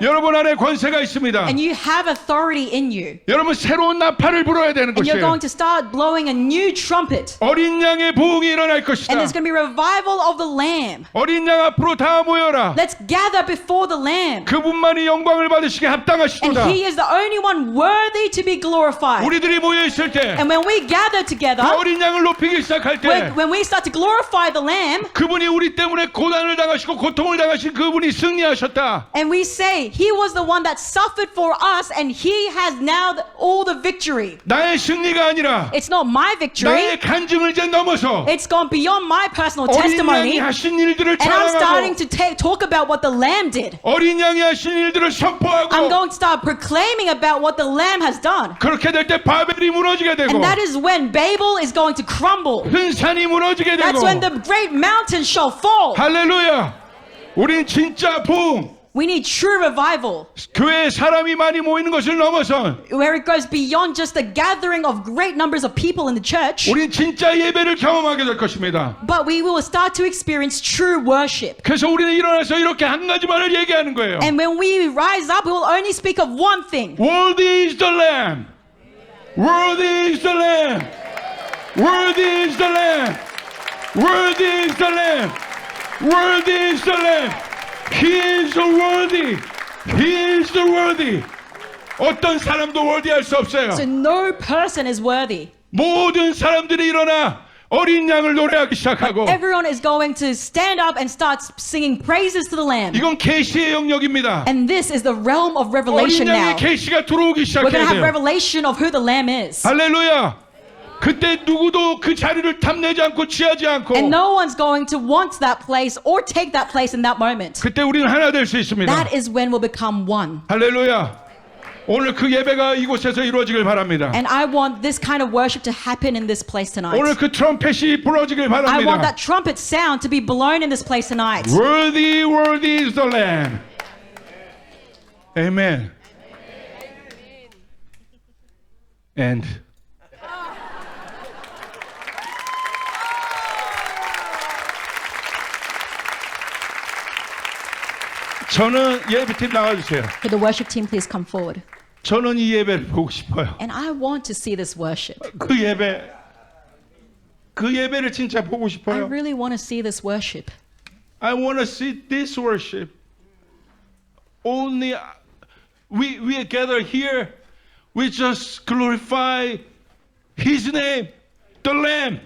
여러분 안에 권세가 있습니다. And you have authority in you. 여러분 새로운 나팔을 불어야 되는 And you're 것이에요. going to start blowing a new trumpet. 어린 양의 부흥이 일어날 것이다. And there's going to be revival of the Lamb. 어린 양 앞으로 다 모여라. Let's gather before the Lamb. 그분만이 영광을 받으시게 And 합당하시도다. He is the only one worthy to be glorified. 우리들이 모여 있을 때, And when we gather together, 그 어린 양을 높이기 시작할 때, when we start to glorify the Lamb, 그분이 우리 때문에 고난을 당하시고 고통을 당하신 그분이 승리하셨다. and we say, He was the one that suffered for us, and He has now all the victory. 나의 승리가 아니라 It's not my victory. 나의 간증을 이제 넘어서 It's gone beyond my personal 어린 양이 testimony. 하신 일들을 And I'm starting 찬양하고 to talk about what the Lamb did. 어린 양이 하신 일들을 I'm 선포하고 going to start proclaiming about what the Lamb has done. 그렇게 될 때 바벨이 무너지게 되고 And that is when Babel is going to crumble. 큰 산이 무너지게 되고 That's when the great mountains shall fall. 할렐루야. 우린 진짜 부흥, We need true revival, 교회에 사람이 많이 모이는 것을 넘어선 where it goes beyond just the gathering of great numbers of people in the church, 우린 진짜 예배를 경험하게 될 것입니다. but we will start to experience true worship. 그래서 우리는 일어나서 이렇게 한 가지만을 얘기하는 거예요. And when we rise up, we will only speak of one thing. Worthy is the Lamb. Worthy is the Lamb. Worthy is the Lamb. Worthy is the Lamb. Worthy is the Lamb. He is worthy. He is the worthy. 어떤 사람도 worthy할 수 없어요. So no person is worthy. 모든 사람들이 일어나 어린 양을 노래하기 시작하고 Everyone is going to stand up and start singing praises to the Lamb. 이건 계시의 영역입니다. And this is the realm of revelation 어린 now. 양의 계시가 들어오기 We're going to 시작해야 have 돼요. revelation of who the Lamb is. 할렐루야. 그때 누구도 그 자리를 탐내지 않고 취하지 않고 And no one's going to want that place or take that place in that moment. 그때 우리는 하나 될 수 있습니다. That is when we'll become one. 할렐루야. 오늘 그 예배가 이곳에서 이루어지길 바랍니다. And I want this kind of worship to happen in this place tonight. 오늘 그 트럼펫이 불어지길 I want 바랍니다. that trumpet sound to be blown in this place tonight. Worthy, worthy is the Lamb. Amen. And 저는 예배팀 나와주세요. Could the worship team please come forward? 저는 이 예배를 보고 싶어요. And I want to see this worship. 그 예배를 진짜 보고 I 싶어요. really want to see this worship. I want to see this worship. Only we gather here. We just glorify His name, the Lamb.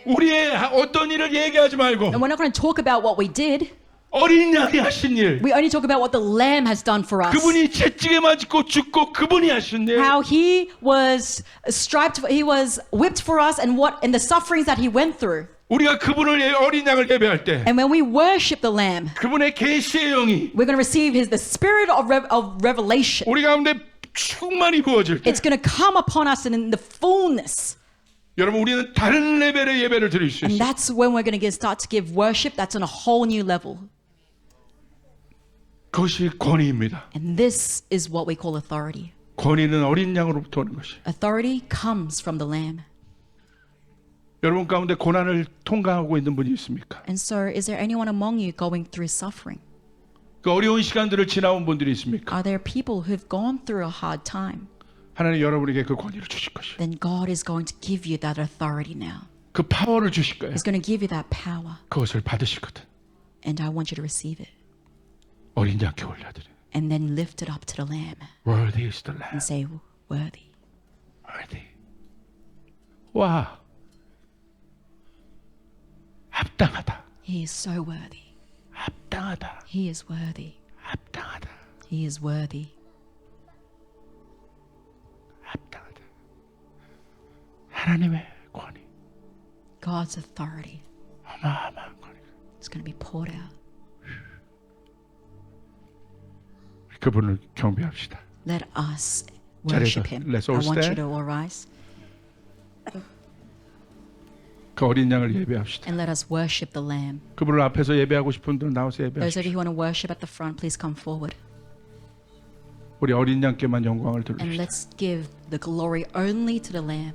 우리의 어떤 일을 얘기하지 말고 And we're not going to talk about what we did. 어린 양이 하신 일. We only talk about what the Lamb has done for us. 그분이 채찍에 맞고 죽고 그분이 하신 일. How he was striped, he was whipped for us, and the sufferings that he went through. 우리가 그분을 어린 양을 예배할 때 And when we worship the Lamb, 그분의 계시의 영이 we're going to receive the spirit of revelation. 우리 가운데 충만히 부어질 때 It's going to come upon us in the fullness. 여러분 우리는 다른 레벨의 예배를 드릴 수 And 있어요. that's when we're going to start to give worship that's on a whole new level. 그것이 권위입니다. And this is what we call authority. 권위는 어린 양으로부터 오는 것이. Authority comes from the Lamb. 여러분 가운데 고난을 통과하고 있는 분이 있습니까? And so, is there anyone among you going through suffering? 그 어려운 시간들을 지나온 분들이 있습니까? Are there people who've gone through a hard time? 하나님 여러분에게 그 권위를 주실 것이에요. Then God is going to give you that authority now. 그 파워를 주실 거예요. He's going to give you that power. 그것을 받으시거든. And I want you to receive it. 어린 양께 올려드려. And then lift it up to the Lamb Worthy is the Lamb. and say, worthy. Worthy. 와. 합당하다. He is so worthy. 합당하다. He is worthy. 합당하다. He is worthy. 합당하다. 하나님의 권위. God's authority 어마어마한 권위. is going to be poured out. 그분을 경배합시다. Let us worship 자리에서 Him. let's I all want you stand. to all rise 그 어린 양을 예배합시다. and let us worship the Lamb. 그분을 앞에서 예배하고 싶은 분들은 나와서 Those of 예배하십시오. you who want to worship at the front, please come forward. 우리 어린 양께만 영광을 And 돌립시다. let's give the glory only to the Lamb.